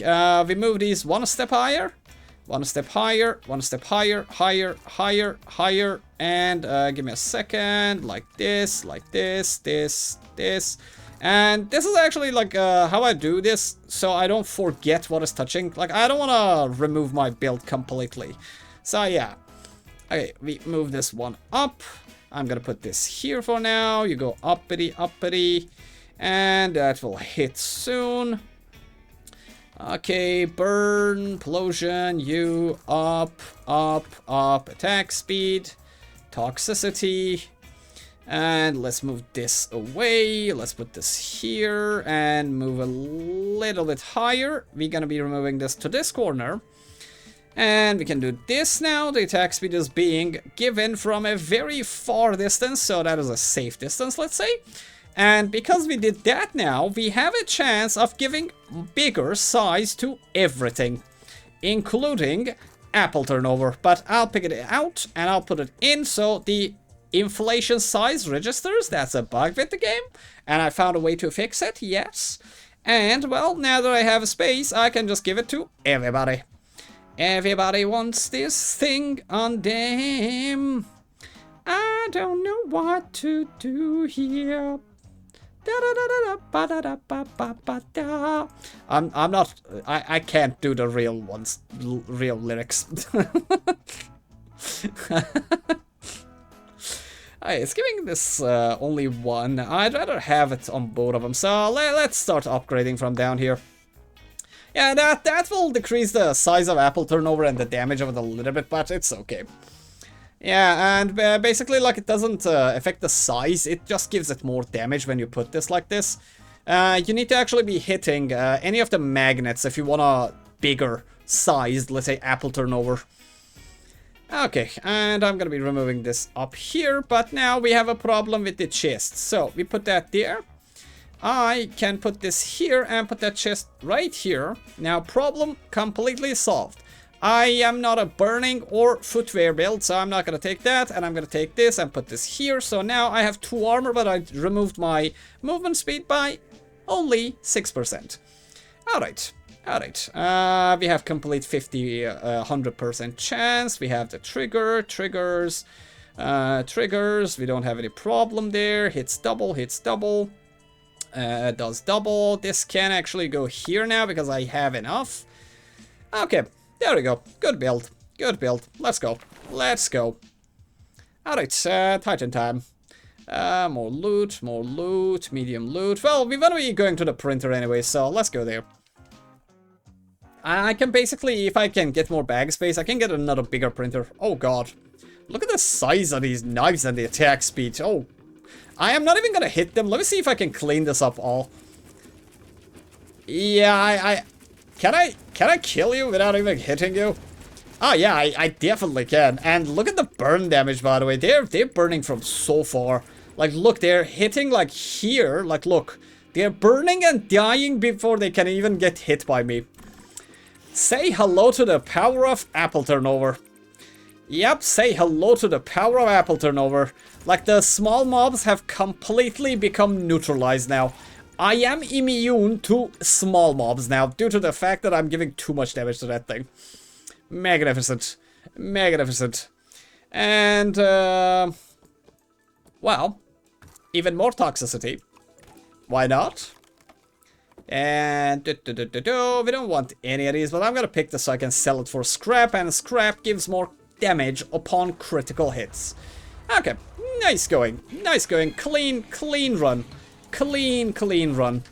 we move these one step higher. One step higher, one step higher, higher, higher, higher. And give me a second. Like this, this. And this is actually like how I do this, so I don't forget what is touching. Like, I don't want to remove my build completely. So yeah. Okay, we move this one up. I'm gonna put this here for now. You go uppity, uppity. And that will hit soon. Okay, burn, implosion, you, up, attack speed, toxicity, and let's move this away, let's put this here, and move a little bit higher. We're gonna be removing this to this corner, and we can do this now. The attack speed is being given from a very far distance, so that is a safe distance, let's say. And because we did that now, we have a chance of giving bigger size to everything, including apple turnover. But I'll pick it out and I'll put it in so the inflation size registers. That's a bug with the game, and I found a way to fix it, yes. And, well, now that I have a space, I can just give it to everybody. Everybody wants this thing on them. I don't know what to do here. I'm not. I can't do the real ones, real lyrics. It's giving this only one. I'd rather have it on both of them. So let's start upgrading from down here. Yeah, that will decrease the size of apple turnover and the damage of it a little bit, but it's okay. Yeah, and basically, like, it doesn't affect the size, it just gives it more damage when you put this like this. You need to actually be hitting any of the magnets if you want a bigger sized, let's say, apple turnover. Okay, and I'm gonna be removing this up here, but now we have a problem with the chest. So, we put that there. I can put this here and put that chest right here. Now, problem completely solved. I am not a burning or footwear build, so I'm not going to take that, and I'm going to take this and put this here. So now I have 2 armor, but I removed my movement speed by only 6%. Alright, alright. We have complete 100% chance. We have the triggers. We don't have any problem there. Hits double. Does double. This can actually go here now because I have enough. Okay. There we go. Good build. Good build. Let's go. Let's go. Alright, Titan time. More loot, medium loot. Well, we're gonna be going to the printer anyway, so let's go there. I can basically, if I can get more bag space, I can get another bigger printer. Oh god. Look at the size of these knives and the attack speed. Oh. I am not even gonna hit them. Let me see if I can clean this up all. Yeah, Can I kill you without even hitting you? Oh yeah, I definitely can. And look at the burn damage, by the way. They're burning from so far. Like, look, they're hitting like here. Like, look. They're burning and dying before they can even get hit by me. Say hello to the power of apple turnover. Yep, say hello to the power of apple turnover. Like, the small mobs have completely become neutralized now. I am immune to small mobs now, due to the fact that I'm giving too much damage to that thing. Magnificent. Magnificent. And, well, even more toxicity. Why not? And, we don't want any of these, but I'm gonna pick this so I can sell it for scrap, and scrap gives more damage upon critical hits. Okay, nice going. Nice going. Clean run. Clean run.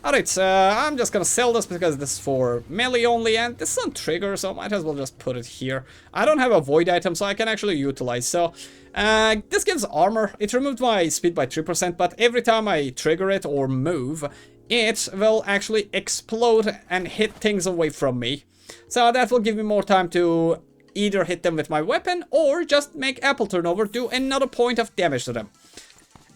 Alright, I'm just gonna sell this because this is for melee only, and this is on trigger, so I might as well just put it here. I don't have a void item, so I can actually utilize. So, this gives armor. It removed my speed by 3%, but every time I trigger it or move, it will actually explode and hit things away from me. So that will give me more time to either hit them with my weapon, or just make apple turnover do another point of damage to them.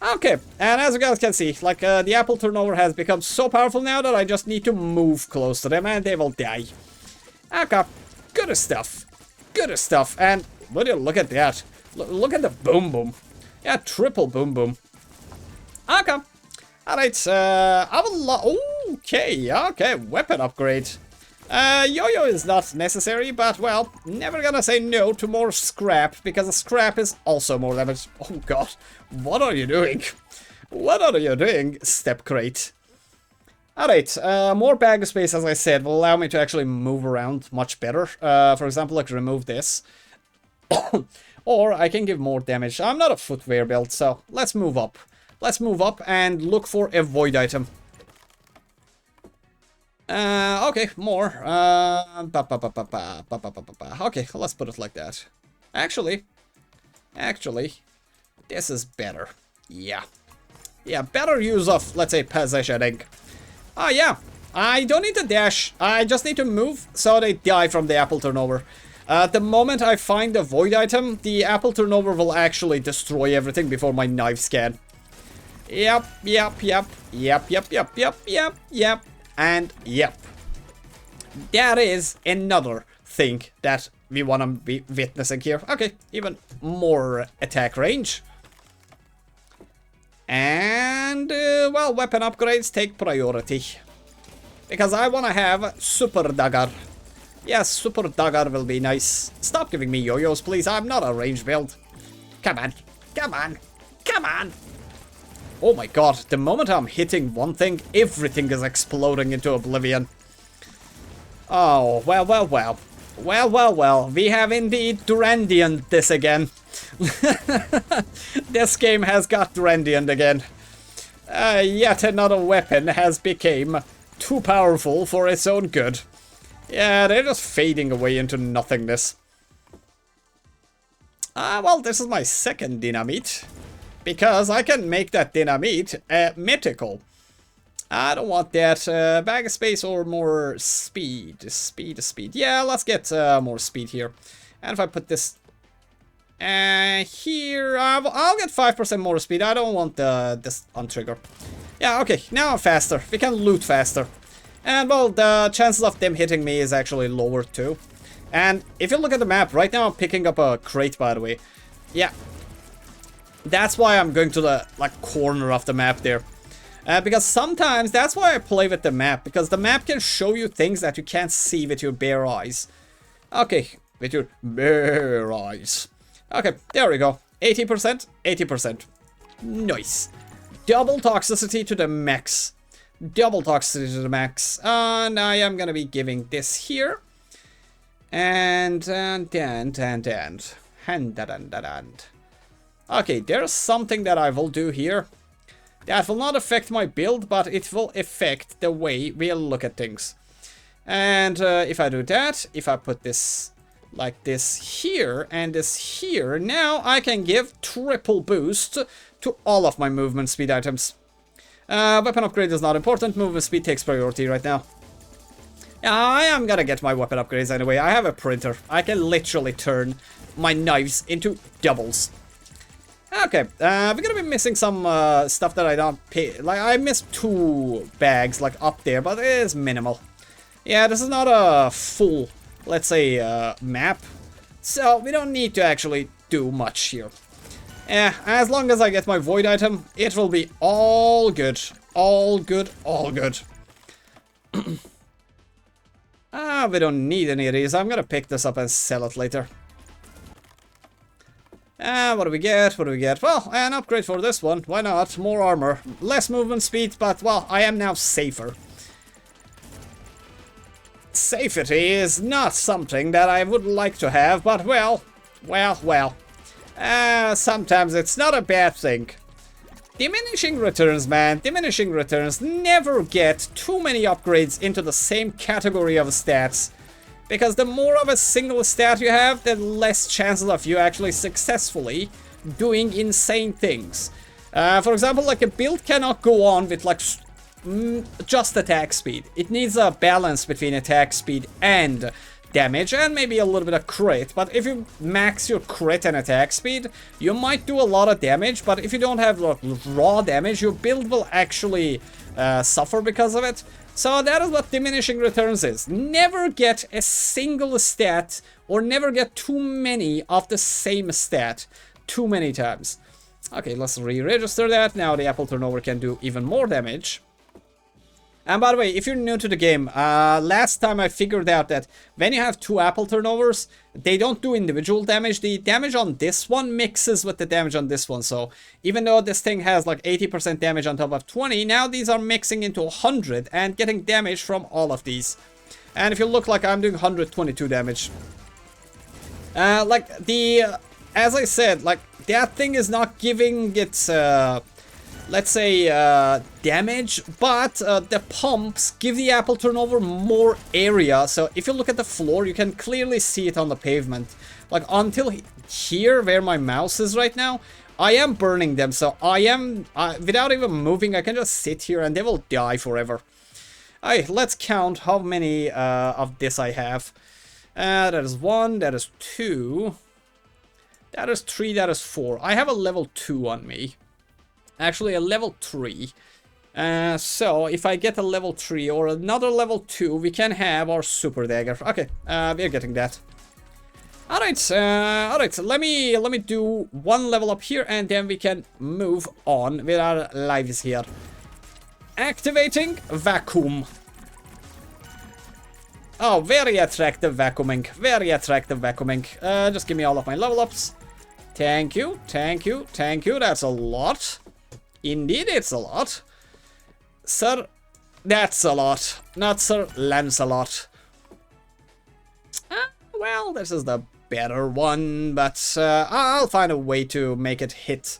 Okay, and as you guys can see, like, the apple turnover has become so powerful now that I just need to move close to them and they will die. Okay, good stuff. Good stuff. And would you look at that? Look at the boom boom. Yeah, triple boom boom. Okay. Alright, I will okay, weapon upgrade. Yo-yo is not necessary, but, well, never gonna say no to more scrap, because scrap is also more damage. Oh god, what are you doing? What are you doing, step crate? Alright, more bag space, as I said, will allow me to actually move around much better. For example, like, remove this. Or I can give more damage. I'm not a footwear build, so let's move up. Let's move up and look for a void item. Okay, more. Okay, let's put it like that. Actually, this is better. Yeah. Yeah, better use of, let's say, positioning. Oh, yeah. I don't need to dash. I just need to move so they die from the apple turnover. The moment I find the void item, the apple turnover will actually destroy everything before my knives can. Yep. And yep. That is another thing that we want to be witnessing here. Okay, even more attack range. And, well, weapon upgrades take priority. Because I want to have super dagger. Yes, super dagger will be nice. Stop giving me yo-yos, please. I'm not a range build. Come on. Oh my god, the moment I'm hitting one thing, everything is exploding into oblivion. Oh, well. We have indeed Durandian this again. This game has got Durandian again. Yet another weapon has become too powerful for its own good. Yeah, they're just fading away into nothingness. Well, this is my second dynamite. Because I can make that dynamite mythical. I don't want that. Bag of space or more speed. Speed. Yeah, let's get more speed here. And if I put this here, I'll get 5% more speed. I don't want this on trigger. Yeah, okay. Now I'm faster. We can loot faster. And, well, the chances of them hitting me is actually lower, too. And if you look at the map, right now I'm picking up a crate, by the way. Yeah. That's why I'm going to the, like, corner of the map there. Because sometimes, that's why I play with the map. Because the map can show you things that you can't see with your bare eyes. Okay, with your bare eyes. Okay, there we go. 80%, 80%. Nice. Double toxicity to the max. Double toxicity to the max. And I am gonna be giving this here. And. Okay, there's something that I will do here. That will not affect my build, but it will affect the way we'll look at things. And if I do that, if I put this like this here and this here, now I can give triple boost to all of my movement speed items. Weapon upgrade is not important, movement speed takes priority right now. I am gonna get my weapon upgrades anyway. I have a printer. I can literally turn my knives into doubles. Okay, we're gonna be missing some stuff that I don't pay. Like, I missed 2 bags, like, up there, but it is minimal. Yeah, this is not a full, let's say, map. So, we don't need to actually do much here. Yeah, as long as I get my void item, it will be all good. All good. We don't need any of these. I'm gonna pick this up and sell it later. What do we get? Well, an upgrade for this one. Why not? More armor. Less movement speed, but, well, I am now safer. Safety is not something that I would like to have, but, well. Sometimes it's not a bad thing. Diminishing returns, man. Diminishing returns. Never get too many upgrades into the same category of stats. Because the more of a single stat you have, the less chances of you actually successfully doing insane things. For example, like a build cannot go on with like just attack speed. It needs a balance between attack speed and damage, and maybe a little bit of crit. But if you max your crit and attack speed, you might do a lot of damage, but if you don't have like, raw damage, your build will actually suffer because of it. So that is what diminishing returns is. Never get a single stat, or never get too many of the same stat too many times. Okay, let's re-register that. Now the apple turnover can do even more damage. And by the way, if you're new to the game, last time I figured out that when you have 2 apple turnovers, they don't do individual damage. The damage on this one mixes with the damage on this one. So even though this thing has like 80% damage on top of 20, now these are mixing into 100 and getting damage from all of these. And if you look, like I'm doing 122 damage. Like the, as I said, like that thing is not giving its let's say, damage, but the pumps give the apple turnover more area. So if you look at the floor, you can clearly see it on the pavement. Like, until here, where my mouse is right now, I am burning them. So I am, without even moving, I can just sit here and they will die forever. Alright, let's count how many of this I have. That is 1, that is 2, that is 3, that is 4. I have a level 2 on me. Actually, a level 3. So, if I get a level 3 or another level 2, we can have our super dagger. Okay, we're getting that. Alright, alright, let me do 1 level up here, and then we can move on with our lives here. Activating vacuum. Oh, very attractive vacuuming. Very attractive vacuuming. Just give me all of my level ups. Thank you, thank you, thank you. That's a lot. Indeed, it's a lot. Sir, that's a lot. Not Sir Lancelot. Well, this is the better one, but I'll find a way to make it hit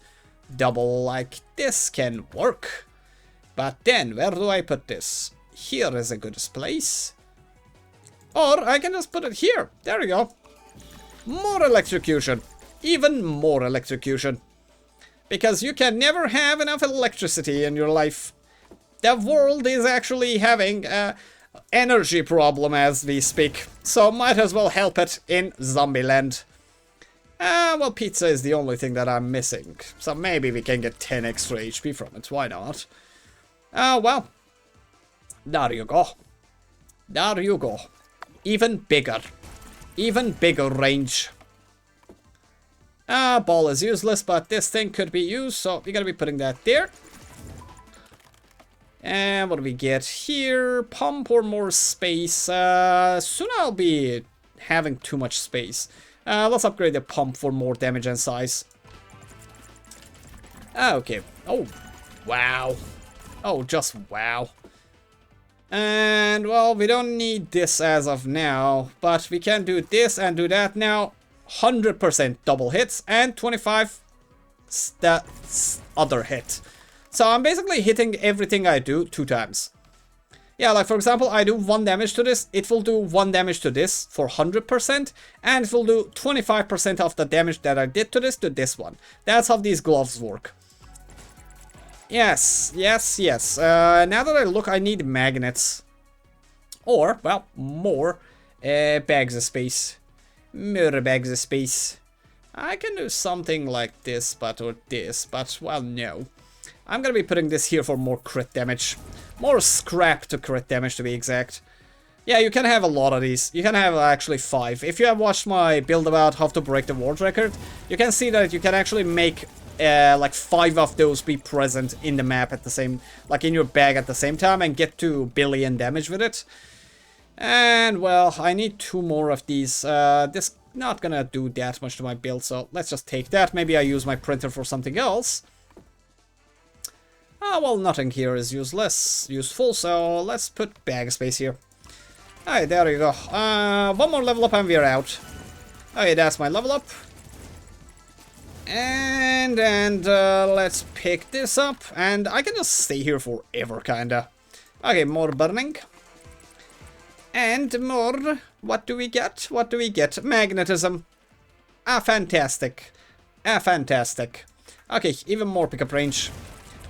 double. Like, this can work. But then, where do I put this? Here is a good place. Or I can just put it here. There we go. More electrocution. Even more electrocution. Because you can never have enough electricity in your life. The world is actually having an energy problem as we speak. So might as well help it in Zombieland. Well, pizza is the only thing that I'm missing. So maybe we can get 10 extra HP from it. Why not? Well. There you go. There you go. Even bigger. Even bigger range. Ball is useless, but this thing could be used, so we're gonna be putting that there. And what do we get here? Pump or more space. Soon I'll be having too much space. Let's upgrade the pump for more damage and size. Okay. Oh, wow. Oh, just wow. And, well, we don't need this as of now, but we can do this and do that now. 100% double hits and 25 stats other hit. So I'm basically hitting everything I do 2 times. Yeah, like for example, I do 1 damage to this, it will do 1 damage to this for 100%, and it will do 25% of the damage that I did to this one. That's how these gloves work. Yes, yes, yes. Now that I look, I need magnets. Or, well, more bags of space. More bags of space. I can do something like this, or this, but, well, no. I'm gonna be putting this here for more crit damage. More scrap to crit damage, to be exact. Yeah, you can have a lot of these. You can have actually 5. If you have watched my build about how to break the world record, you can see that you can actually make like 5 of those be present in the map at the same, like in your bag at the same time, and get to billion damage with it. And well, I need 2 more of these. This not gonna do that much to my build, so let's just take that. Maybe I use my printer for something else. Oh, well, nothing here is useful, so let's put bag space here. Alright, there you go. 1 more level up and we're out. Okay, that's my level up. And let's pick this up, and I can just stay here forever, kinda. Okay, more burning. And more, what do we get? What do we get? Magnetism. Ah, fantastic. Ah, fantastic. Okay, even more pickup range.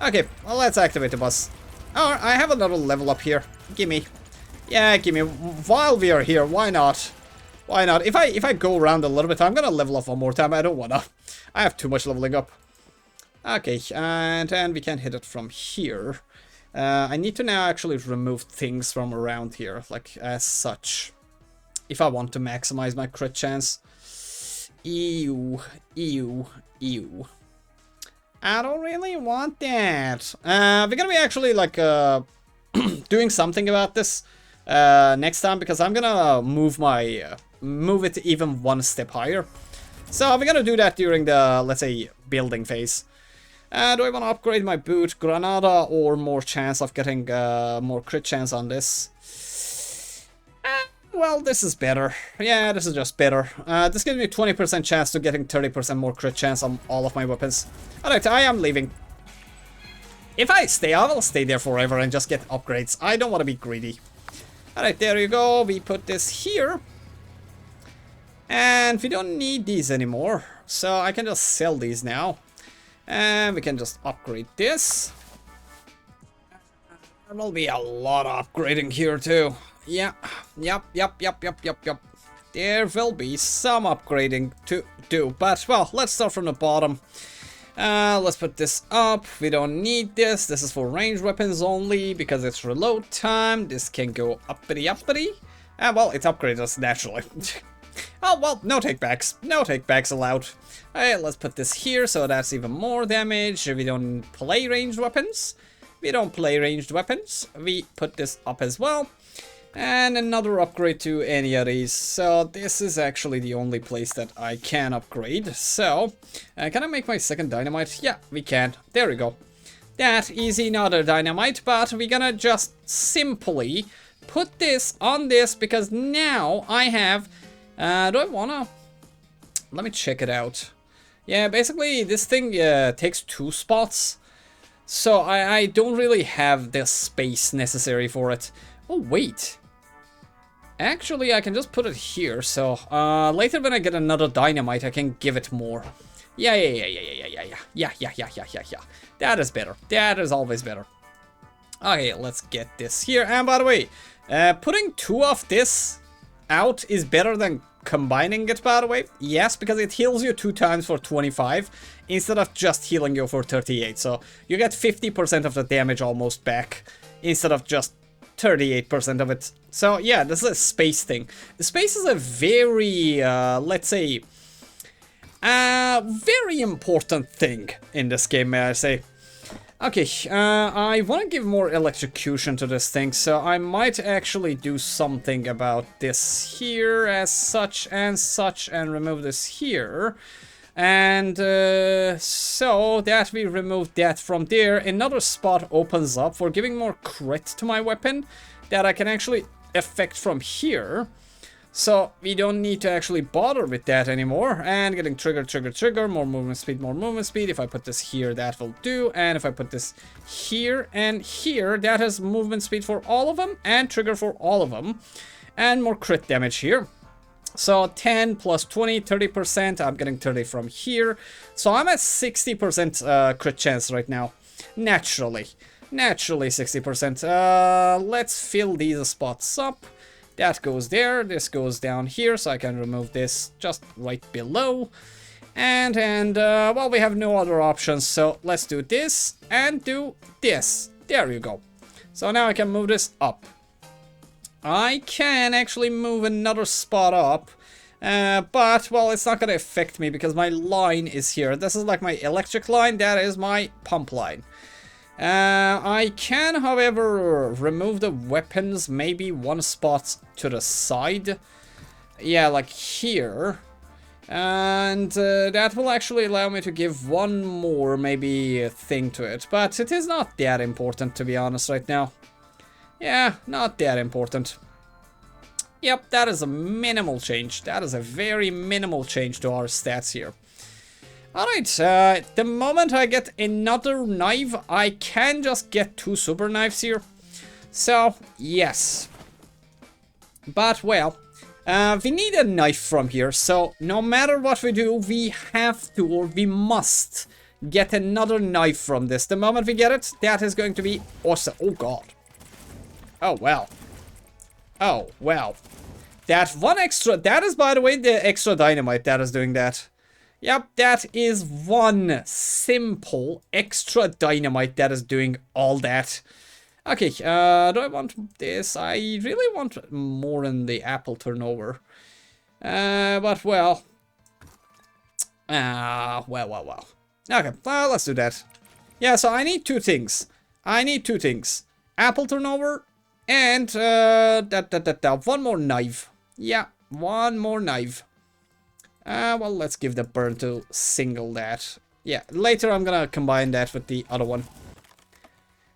Okay, well, let's activate the bus. Oh, I have another level up here. Gimme. Yeah, gimme. While we are here, why not? Why not? If I go around a little bit, I'm gonna level up 1 more time. I don't wanna. I have too much leveling up. Okay, and we can hit it from here. I need to now actually remove things from around here, like as such, if I want to maximize my crit chance. Ew, ew, ew. I don't really want that. We're gonna be actually like doing something about this next time, because I'm gonna move my move it even 1 step higher. So we're gonna do that during the, let's say, building phase. Do I want to upgrade my boot, Granada, or more chance of getting more crit chance on this? Well, this is better. Yeah, this is just better. This gives me 20% chance to getting 30% more crit chance on all of my weapons. Alright, I am leaving. If I stay, I will stay there forever and just get upgrades. I don't want to be greedy. Alright, there you go. We put this here. And we don't need these anymore. So I can just sell these now. And we can just upgrade this. There will be a lot of upgrading here too. Yeah, yep. There will be some upgrading to do. But, well, let's start from the bottom. Let's put this up. We don't need this. This is for ranged weapons only because it's reload time. This can go uppity. Well, it upgrades us naturally. Oh, well, no takebacks. No takebacks allowed. Alright, let's put this here so that's even more damage. We don't play ranged weapons. We put this up as well. And another upgrade to any of these. So this is actually the only place that I can upgrade. So, can I make my second dynamite? Yeah, we can. There we go. That is another dynamite, but we're gonna just simply put this on this because now I have... do I wanna... Let me check it out. Yeah, basically this thing takes 2 spots. So I don't really have the space necessary for it. Oh, wait. Actually, I can just put it here, so later when I get another dynamite, I can give it more. Yeah. That is better. That is always better. Okay, let's get this here. And by the way, putting 2 of this out is better than combining it, by the way. Yes, because it heals you 2 times for 25 instead of just healing you for 38. So you get 50% of the damage almost back instead of just 38% of it. So yeah, this is a space thing. The space is a very, let's say, very important thing in this game, may I say. Okay, I want to give more electrocution to this thing, so I might actually do something about this here as such, and remove this here. And so that we remove that from there, another spot opens up for giving more crit to my weapon that I can actually affect from here. So we don't need to actually bother with that anymore. And getting trigger, more movement speed. If I put this here, that will do. And if I put this here and here, that has movement speed for all of them and trigger for all of them. And more crit damage here. So 10 plus 20, 30%. I'm getting 30 from here. So I'm at 60% crit chance right now. Naturally 60%. Let's fill these spots up. That goes there, this goes down here, so I can remove this just right below. And well, we have no other options, so let's do this and do this. There you go. So now I can move this up. I can actually move another spot up, but, well, it's not going to affect me because my line is here. This is like my electric line, that is my pump line. I can, however, remove the weapons maybe 1 spot to the side. Yeah, like here. And that will actually allow me to give 1 more maybe thing to it. But it is not that important, to be honest, right now. Yeah, not that important. Yep, that is a minimal change. That is a very minimal change to our stats here. Alright, the moment I get another knife, I can just get 2 super knives here. So, yes. But, well, we need a knife from here, so no matter what we do, we have to, or we must, get another knife from this. The moment we get it, that is going to be awesome. Oh, God. Oh, well. Oh, well. That 1 extra, that is, by the way, the extra dynamite that is doing that. Yep, that is 1 simple extra dynamite that is doing all that. Okay, do I want this? I really want more in the apple turnover. But, well. Well. Okay, let's do that. Yeah, so I need 2 things. Apple turnover and, 1 more knife. Yeah, 1 more knife. Well, let's give the burn to single that. Yeah, later I'm gonna combine that with the other one.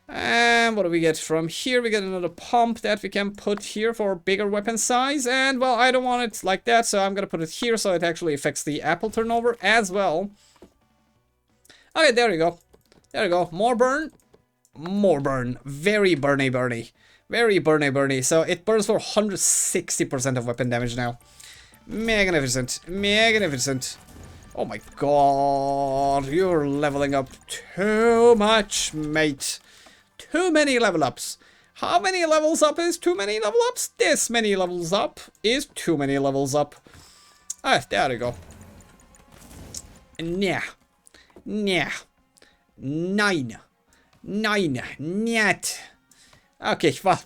And what do we get from here? We get another pump that we can put here for bigger weapon size. And, well, I don't want it like that, so I'm gonna put it here so it actually affects the apple turnover as well. Okay, there you go. There you go. More burn. more burn. Very burny. Very burny. So it burns for 160% of weapon damage now. Magnificent. Oh my god. You're leveling up too much, mate. Too many level ups. How many levels up is too many level ups? This many levels up is too many levels up. Ah, there we go. Nah. 9. Nyet. Okay, well,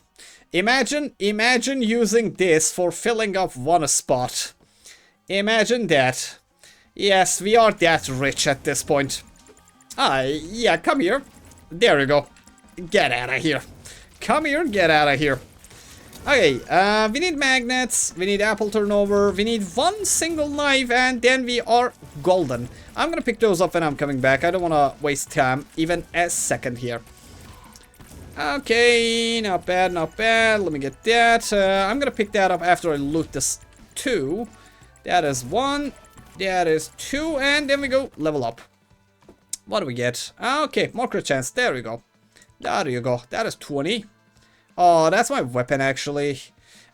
imagine using this for filling up one spot. Imagine that. Yes, we are that rich at this point. Yeah, come here. There you go. Get out of here. Come here, get out of here. Okay, we need magnets, we need apple turnover, we need one single knife, and then we are golden. I'm gonna pick those up when I'm coming back. I don't wanna waste time, even a second here. Okay, not bad. Let me get that. I'm gonna pick that up after I loot this 2. That is 1, that is 2, and then we go level up. What do we get? Okay, more crit chance. There we go. There you go. That is 20. Oh, that's my weapon, actually.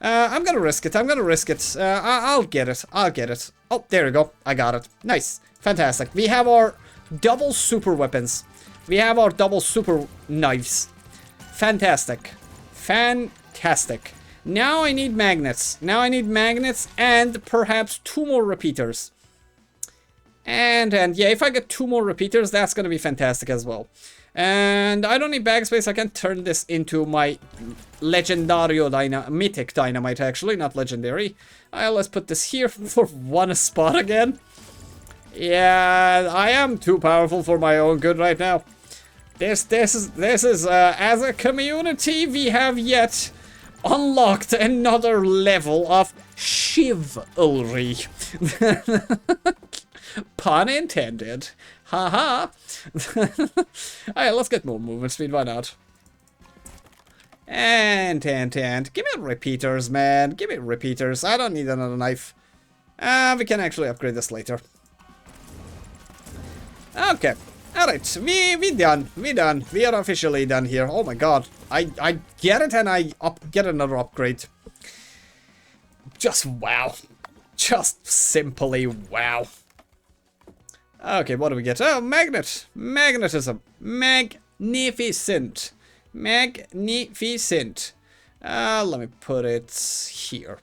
I'm gonna risk it. I'll get it. Oh, there you go. I got it. Nice. Fantastic. We have our double super weapons. We have our double super knives. Fantastic. Now I need magnets. And perhaps 2 more repeaters. And yeah, if I get 2 more repeaters, that's gonna be fantastic as well. And I don't need bag space. I can turn this into my mythic dynamite, actually, not legendary. Let's put this here for 1 spot again. Yeah, I am too powerful for my own good right now. This is as a community, we have yet unlocked another level of chivalry. Pun intended. Haha. Alright, let's get more movement speed, why not? And. Give me repeaters, man. Give me repeaters. I don't need another knife. We can actually upgrade this later. Okay. Alright, we done. We are officially done here. Oh my god. I get it, and I get another upgrade. Just wow. Just simply wow. Okay, what do we get? Oh, magnet. Magnetism. Magnificent. Let me put it here.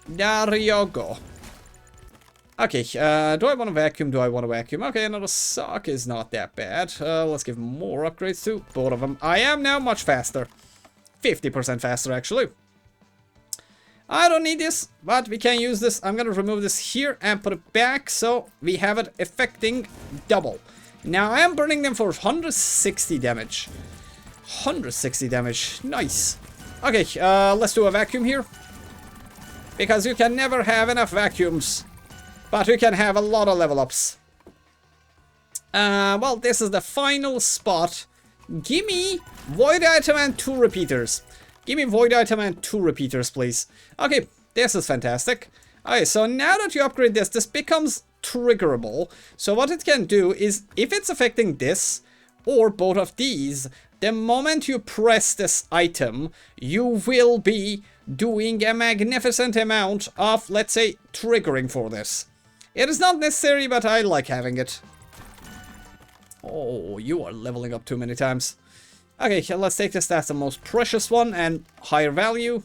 There you go. Okay, do I want to vacuum? Okay, another sock is not that bad. Let's give more upgrades to both of them. I am now much faster. 50% faster, actually. I don't need this, but we can use this. I'm gonna remove this here and put it back, so we have it affecting double. Now I am burning them for 160 damage. 160 damage. Nice. Okay, let's do a vacuum here. Because you can never have enough vacuums. But you can have a lot of level ups. Well, this is the final spot. Gimme void item and 2 repeaters. Give me void item and 2 repeaters, please. Okay, this is fantastic. Okay, so now that you upgrade this, this becomes triggerable. So what it can do is, if it's affecting this, or both of these, the moment you press this item, you will be doing a magnificent amount of, let's say, triggering for this. It is not necessary, but I like having it. Oh, you are leveling up too many times. Okay, let's take this. That's the most precious one and higher value.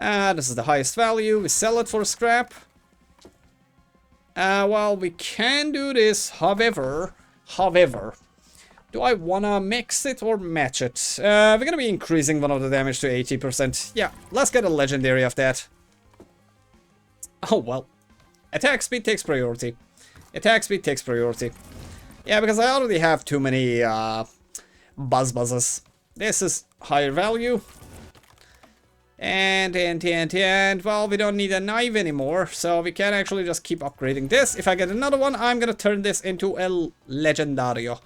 This is the highest value. We sell it for scrap. Well, we can do this. However, do I wanna mix it or match it? We're gonna be increasing one of the damage to 80%. Yeah, let's get a legendary of that. Oh, well. Attack speed takes priority. Yeah, because I already have too many, buzzes. This is higher value. And, well, we don't need a knife anymore, so we can actually just keep upgrading this. If I get another one, I'm gonna turn this into a legendario.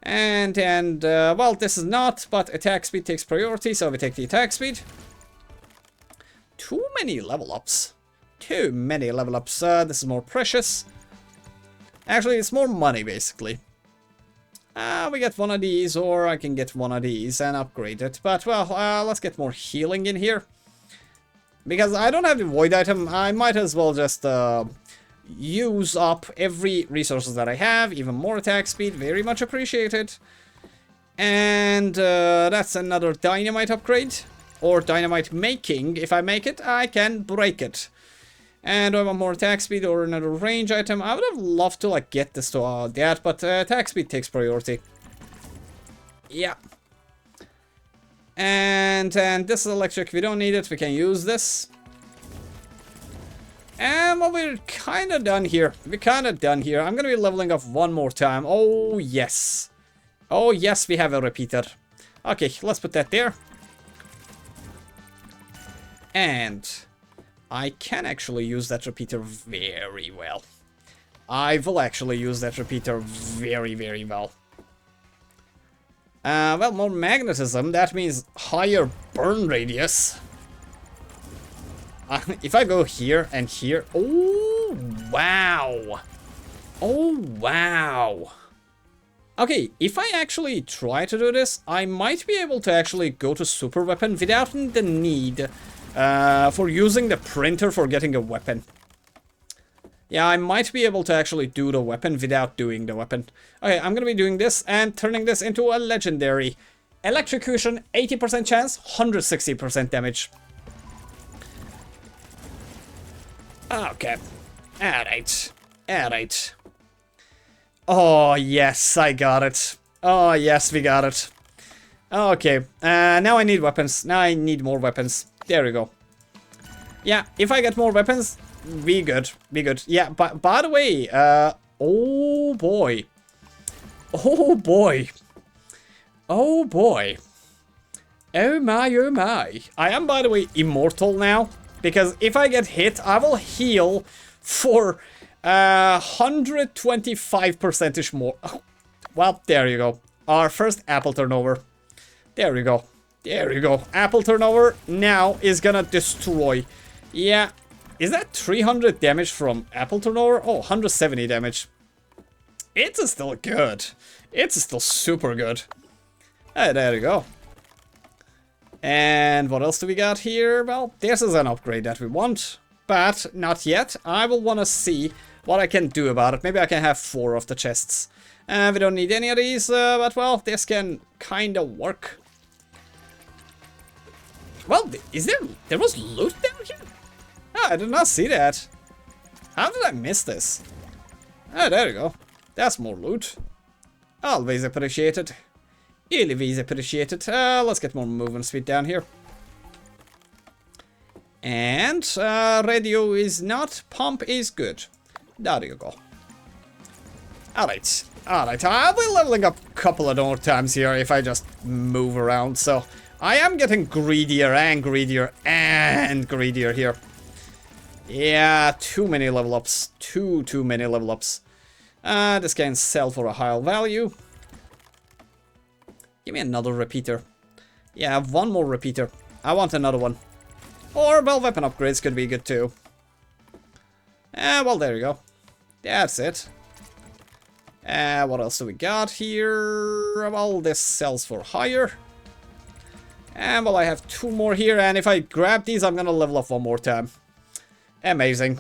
And, well, this is not, but attack speed takes priority, so we take the attack speed. Too many level ups. This is more precious. Actually, it's more money, basically. We get one of these, or I can get one of these and upgrade it. But, well, let's get more healing in here. Because I don't have the void item, I might as well just use up every resources that I have. Even more attack speed, very much appreciated. And that's another dynamite upgrade. Or dynamite making. If I make it, I can break it. And do I want more attack speed or another range item? I would have loved to like get this to that, but attack speed takes priority. Yeah. And this is electric. We don't need it. We can use this. And well, we're kind of done here. We're kind of done here. I'm going to be leveling up one more time. Oh, yes. Oh, yes, we have a repeater. Okay, let's put that there. And I can actually use that repeater very well. I will actually use that repeater very, very well. Well, more magnetism, that means higher burn radius. If I go here and here... Oh, wow. Oh, wow. Okay, if I actually try to do this, I might be able to actually go to super weapon without the need for using the printer for getting a weapon. Yeah, I might be able to actually do the weapon without doing the weapon. Okay, I'm gonna be doing this and turning this into a legendary. Electrocution, 80% chance, 160% damage. Okay. Alright. Alright. Oh, yes, I got it. Oh, yes, we got it. Okay, now I need weapons. Now I need more weapons. There we go. Yeah, if I get more weapons... Be good, be good. Yeah, but by the way, oh boy. Oh boy. Oh boy. Oh my, oh my. I am, by the way, immortal now. Because if I get hit, I will heal for 125% more. Oh, well, there you go. Our first apple turnover. There we go. There you go. Apple turnover now is gonna destroy. Yeah. Is that 300 damage from apple turnover? Oh, 170 damage. It's still good. It's still super good. There you go. And what else do we got here? Well, this is an upgrade that we want, but not yet. I will want to see what I can do about it. Maybe I can have 4 of the chests. We don't need any of these, but well, this can kind of work. Well, there was loot down here? Oh, I did not see that. How did I miss this? Oh, there you go. That's more loot. Always appreciated. Always appreciated. Let's get more movement speed down here. And radio is not. Pump is good. There you go. Alright. Alright. I'll be leveling up a couple of more times here if I just move around. So I am getting greedier and greedier and greedier here. Yeah, too many level ups. Too many level ups. This can sell for a higher value. Give me another repeater. Yeah, I have one more repeater. I want another one. Or, well, weapon upgrades could be good too. Well, there you go. That's it. What else do we got here? Well, this sells for higher. And, well, I have 2 more here. And if I grab these, I'm gonna level up one more time. Amazing.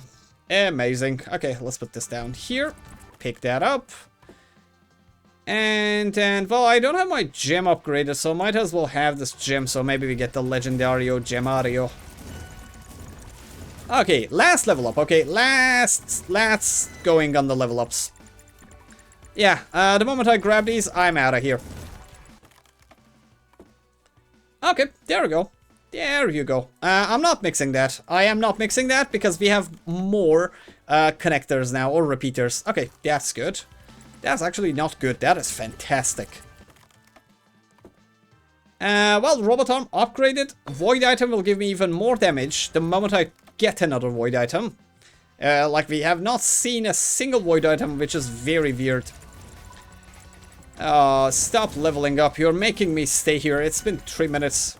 Amazing. Okay, let's put this down here. Pick that up. And well, I don't have my gem upgraded, so might as well have this gem, so maybe we get the Legendario Gemario. Okay, last level up. Okay, last going on the level ups. Yeah, the moment I grab these, I'm out of here. Okay, there we go. There you go. I'm not mixing that. I am not mixing that because we have more connectors now, or repeaters. Okay, that's good. That's actually not good. That is fantastic. Well, robot arm upgraded. Void item will give me even more damage the moment I get another void item. Like we have not seen a single void item, which is very weird. Stop leveling up. You're making me stay here. It's been 3 minutes.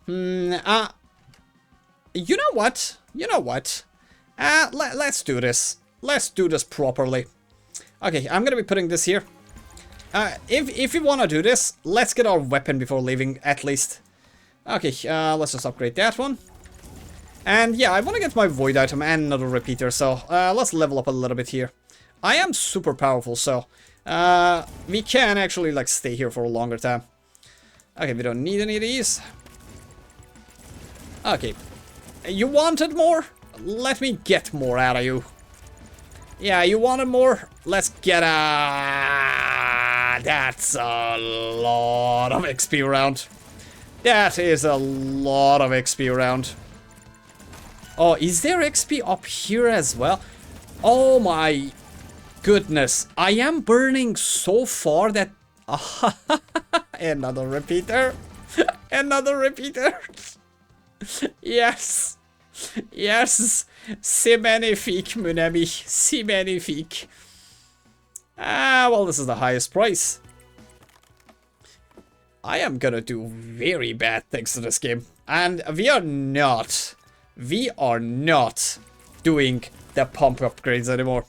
You know what? You know what? Let's do this. Let's do this properly. Okay, I'm gonna be putting this here. If you want to do this, let's get our weapon before leaving, at least. Okay, let's just upgrade that one. And yeah, I want to get my void item and another repeater, so let's level up a little bit here. I am super powerful, so we can actually like stay here for a longer time. Okay, we don't need any of these. Okay, you wanted more? Let me get more out of you. Yeah, you wanted more? Let's get that's a lot of XP round. That is a lot of XP round. Oh, is there XP up here as well? Oh my goodness. I am burning so far that... Another repeater. Another repeater. Yes. Yes. C'est magnifique, mon ami. C'est magnifique. Well, this is the highest price. I am gonna do very bad things to this game. And we are not doing the pump upgrades anymore.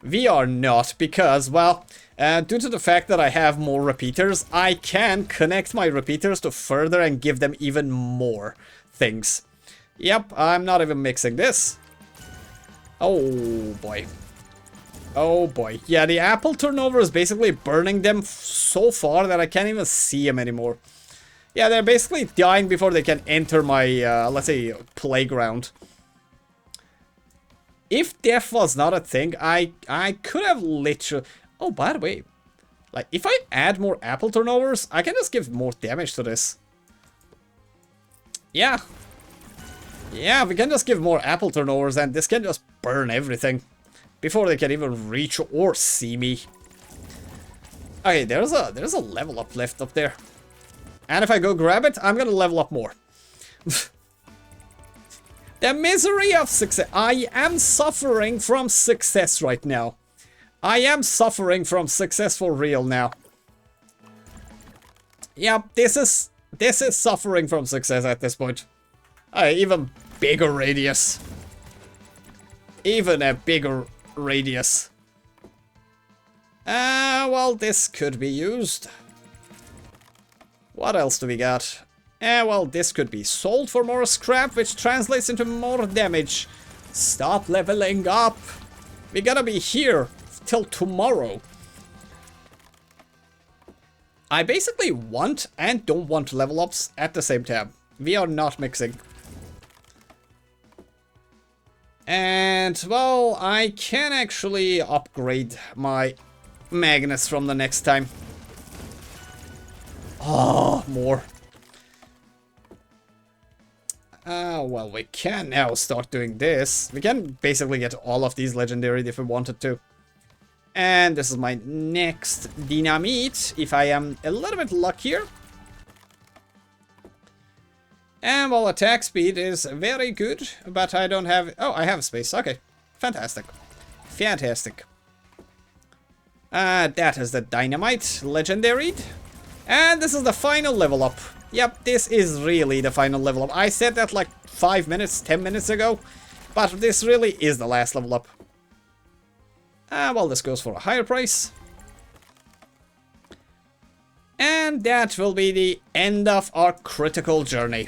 We are not, because, well, due to the fact that I have more repeaters, I can connect my repeaters to further and give them even more things. Yep, I'm not even mixing this. Oh boy. Oh boy. Yeah, the apple turnover is basically burning them so far that I can't even see them anymore. Yeah, they're basically dying before they can enter my, let's say, playground. If death was not a thing, I could have literally... Oh, by the way, like, if I add more apple turnovers, I can just give more damage to this. Yeah. Yeah, we can just give more apple turnovers and this can just burn everything before they can even reach or see me. Okay, there's a level up left up there. And if I go grab it, I'm gonna level up more. The misery of success. I am suffering from success right now. I am suffering from success for real now. Yep, this is suffering from success at this point. Even bigger radius. Even a bigger radius. Well, this could be used. What else do we got? Well, this could be sold for more scrap, which translates into more damage. Stop leveling up. We gotta be here till tomorrow. I basically want and don't want level ups at the same time. We are not mixing. And, well, I can actually upgrade my magnets from the next time. Oh, more. Well, we can now start doing this. We can basically get all of these legendary if we wanted to. And this is my next dynamite, if I am a little bit luckier. And, well, attack speed is very good, but I don't have... Oh, I have space. Okay. Fantastic. Fantastic. That is the dynamite legendary. And this is the final level up. Yep, this is really the final level up. I said that like 5 minutes, 10 minutes ago, but this really is the last level up. Well, this goes for a higher price. And that will be the end of our critical journey.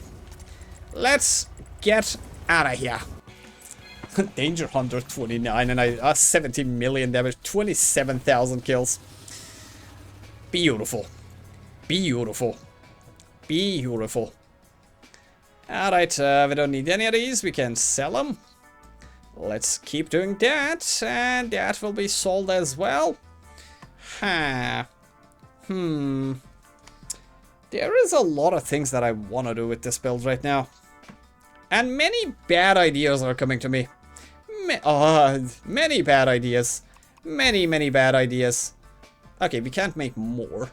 Let's get out of here. Danger Hunter 29 and I 70 million damage, 27,000 kills. Beautiful. Beautiful. Beautiful. Alright, we don't need any of these. We can sell them. Let's keep doing that. And that will be sold as well. Huh. There is a lot of things that I want to do with this build right now. And many bad ideas are coming to me. Many bad ideas. Many bad ideas. Okay, we can't make more.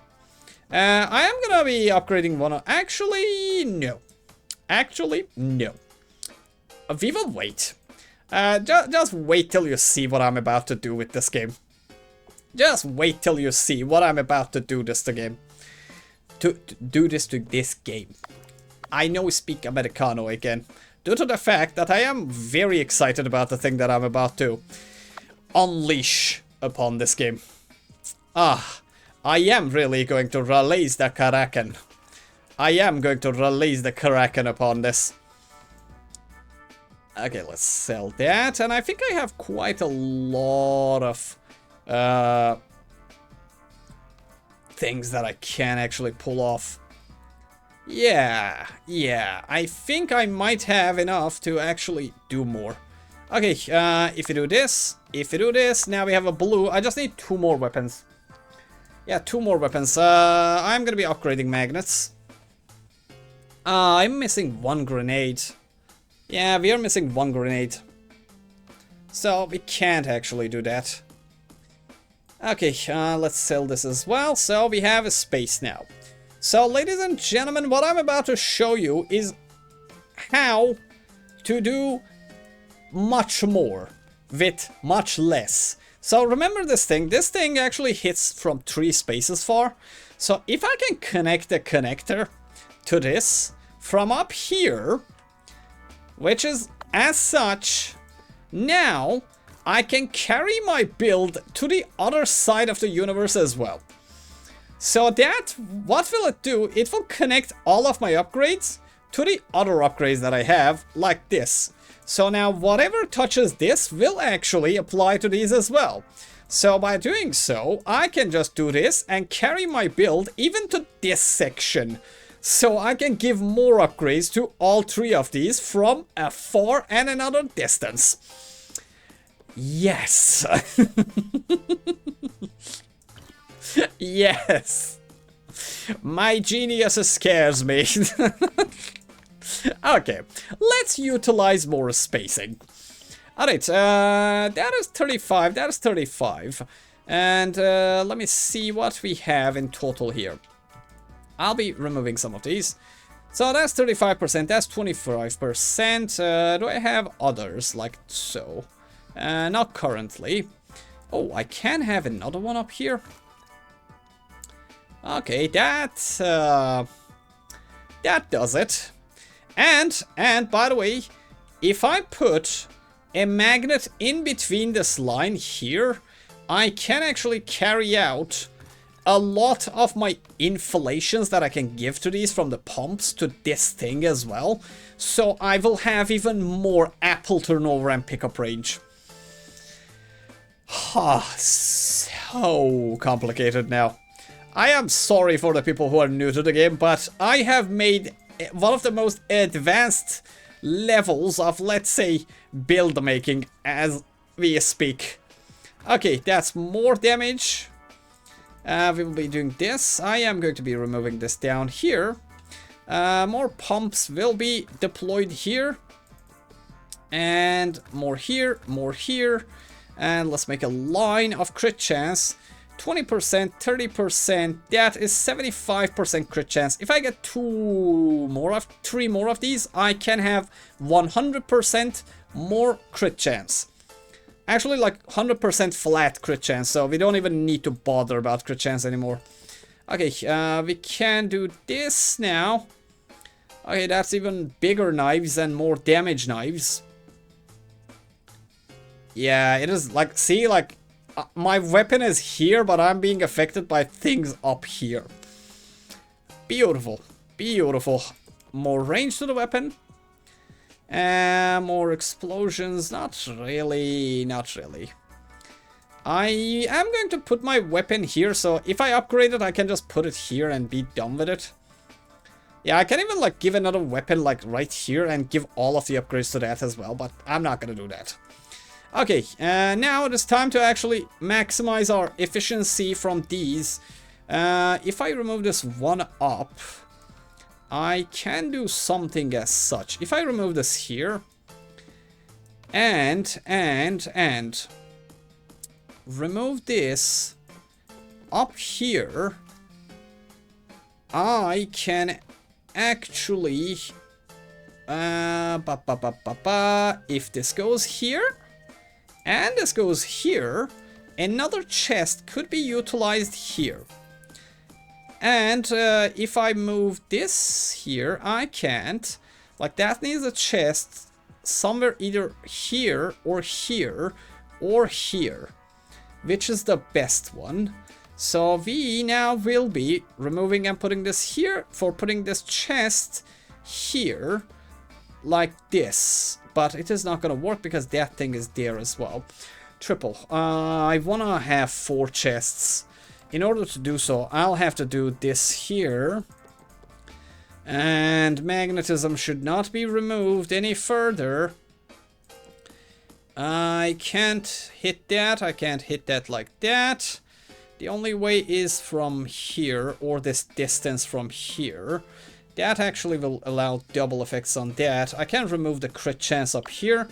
I am gonna be upgrading one of... Actually, no. Actually, no. We will wait. Just wait till you see what I'm about to do with this game. Just wait till you see what I'm about to do this to game. To do this to this game. I know we speak Americano again. Due to the fact that I am very excited about the thing that I'm about to unleash upon this game. I am really going to release the Kraken. I am going to release the Kraken upon this. Okay, let's sell that. And I think I have quite a lot of things that I can actually pull off. Yeah, I think I might have enough to actually do more. Okay, if you do this, now we have a blue. I just need 2 more weapons. Yeah, 2 more weapons. I'm gonna be upgrading magnets. I'm missing 1 grenade. Yeah, we are missing 1 grenade. So we can't actually do that. Okay, let's sell this as well. So we have a space now. So, ladies and gentlemen, what I'm about to show you is how to do much more with much less. So remember this thing. This thing actually hits from 3 spaces far. So if I can connect the connector to this from up here, which is as such, now I can carry my build to the other side of the universe as well. So that, what will it do? It will connect all of my upgrades to the other upgrades that I have, like this. So now whatever touches this will actually apply to these as well. So by doing so, I can just do this and carry my build even to this section. So I can give more upgrades to all 3 of these from a far and another distance. Yes. Yes. My genius scares me. Okay, let's utilize more spacing. Alright, that is 35, that is 35. And let me see what we have in total here. I'll be removing some of these. So that's 35%, that's 25%. Do I have others like so? Not currently. Oh, I can have another one up here. Okay, that does it. And by the way, if I put a magnet in between this line here, I can actually carry out a lot of my inflations that I can give to these from the pumps to this thing as well. So I will have even more apple turnover and pickup range. So complicated now. I am sorry for the people who are new to the game, but I have made one of the most advanced levels of, let's say, build making as we speak. Okay, that's more damage. We will be doing this. I am going to be removing this down here. More pumps will be deployed here. And more here, more here. And let's make a line of crit chance. 20%, 30%, that is 75% crit chance. If I get 3 more of these, I can have 100% more crit chance. Actually, like 100% flat crit chance, so we don't even need to bother about crit chance anymore. Okay, we can do this now. Okay, that's even bigger knives and more damage knives. Yeah, it is like, see, like, my weapon is here, but I'm being affected by things up here. Beautiful, beautiful. More range to the weapon. More explosions. Not really, not really. I am going to put my weapon here, so if I upgrade it, I can just put it here and be done with it. Yeah, I can even like give another weapon like right here and give all of the upgrades to that as well, but I'm not gonna do that. Okay, now it is time to actually maximize our efficiency from these. If I remove this one up, I can do something as such. If I remove this here, and remove this up here, I can actually, if this goes here, and this goes here, another chest could be utilized here. And if I move this here, I can't. Like, that needs a chest somewhere either here or here or here. Which is the best one? So we now will be removing and putting this here for putting this chest here like this. But it is not going to work because that thing is there as well. Triple. I want to have 4 chests. In order to do so, I'll have to do this here. And magnetism should not be removed any further. I can't hit that. I can't hit that like that. The only way is from here, or this distance from here. That actually will allow double effects on that. I can remove the crit chance up here.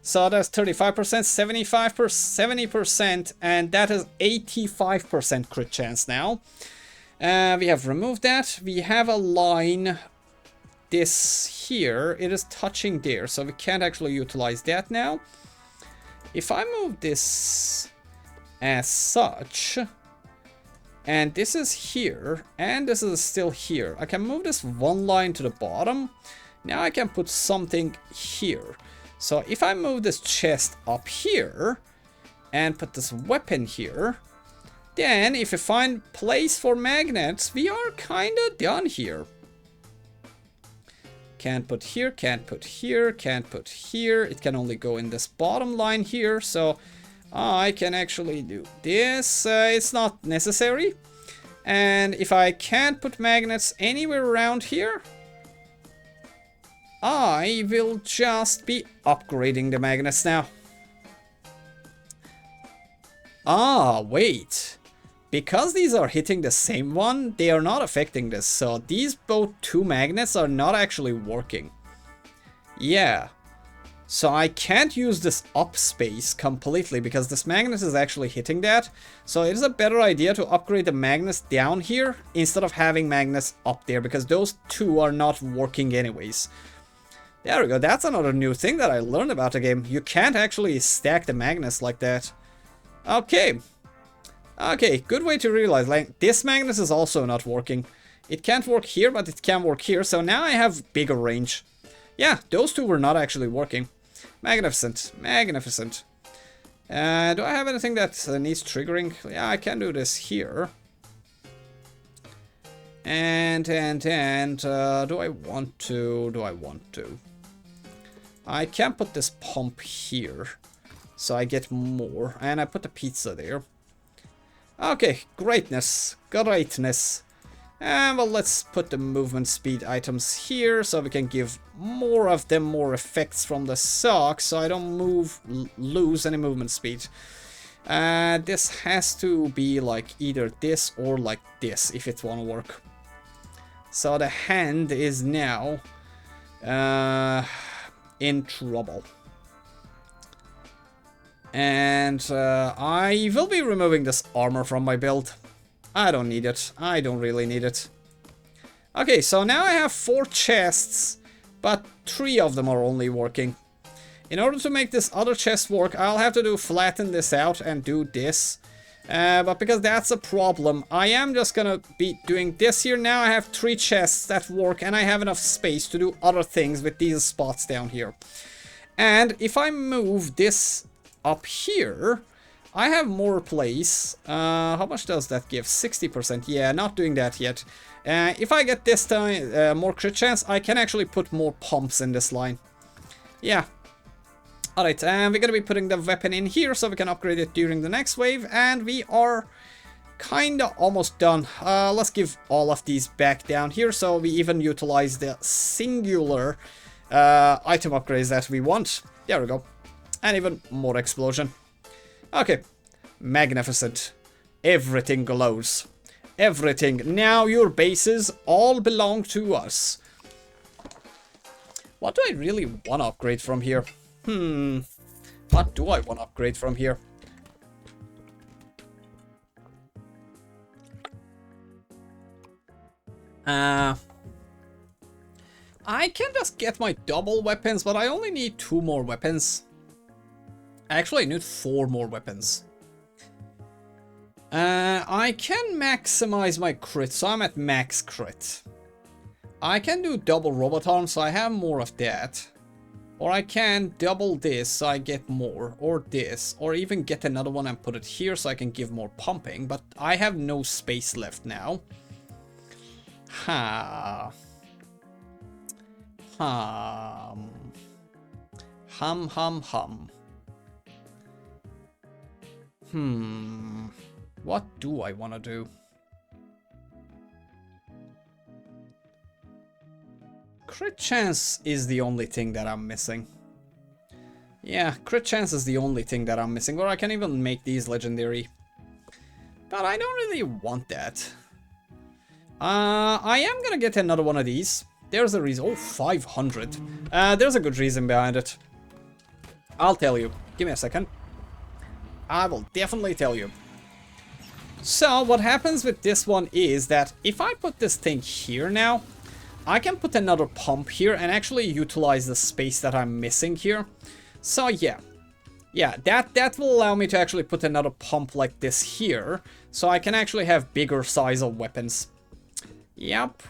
So that's 35%, 75%, 70%, and that is 85% crit chance now. We have removed that. We have a line, this here, it is touching there, so we can't actually utilize that now. If I move this as such, and this is here, and this is still here, I can move this one line to the bottom. Now I can put something here. So if I move this chest up here and put this weapon here, then if I find place for magnets, we are kind of done here. Can't put here, can't put here, can't put here. It can only go in this bottom line here. So I can actually do this. It's not necessary. And if I can't put magnets anywhere around here, I will just be upgrading the magnets now. Ah, wait. Because these are hitting the same one, they are not affecting this. So these both 2 magnets are not actually working. Yeah. So I can't use this up space completely because this magnet is actually hitting that. So it is a better idea to upgrade the magnets down here instead of having magnets up there, because those 2 are not working anyways. There we go, that's another new thing that I learned about the game. You can't actually stack the magnets like that. Okay. Okay, good way to realize, like, this magnet is also not working. It can't work here, but it can work here, so now I have bigger range. Yeah, those 2 were not actually working. Magnificent, magnificent. Do I have anything that needs triggering? Yeah, I can do this here. And, do I want to? I can put this pump here, so I get more, and I put the pizza there. Okay, greatness, greatness. And well, let's put the movement speed items here, so we can give more of them more effects from the socks, so I don't lose any movement speed. This has to be like either this or like this, if it wanna work. So the hand is now in trouble. And I will be removing this armor from my build. I don't need it. I don't really need it. Okay, so now I have 4 chests, but 3 of them are only working. In order to make this other chest work, I'll have to flatten this out and do this. But because that's a problem, I am just gonna be doing this here. Now I have 3 chests that work, and I have enough space to do other things with these spots down here. And if I move this up here, I have more place. How much does that give? 60%. Yeah, not doing that yet. If I get this time more crit chance, I can actually put more pumps in this line. Yeah. Alright, and we're gonna be putting the weapon in here so we can upgrade it during the next wave, and we are kinda almost done. Let's give all of these back down here so we even utilize the singular item upgrades that we want. There we go. And even more explosion. Okay. Magnificent. Everything glows. Everything. Now your bases all belong to us. What do I really want to upgrade from here? What do I want to upgrade from here? I can just get my double weapons, but I only need 2 more weapons. Actually, I need 4 more weapons. I can maximize my crit, so I'm at max crit. I can do double robot arm, so I have more of that. Or I can double this so I get more, or this, or even get another one and put it here so I can give more pumping, but I have no space left now. Hum. What do I want to do? Crit chance is the only thing that I'm missing. Yeah, crit chance is the only thing that I'm missing. Or I can even make these legendary. But I don't really want that. I am gonna get another one of these. There's a reason. Oh, 500. There's a good reason behind it. I'll tell you. Give me a second. I will definitely tell you. So, what happens with this one is that if I put this thing here now, I can put another pump here and actually utilize the space that I'm missing here. So yeah. Yeah, that will allow me to actually put another pump like this here. So I can actually have bigger size of weapons. Yep.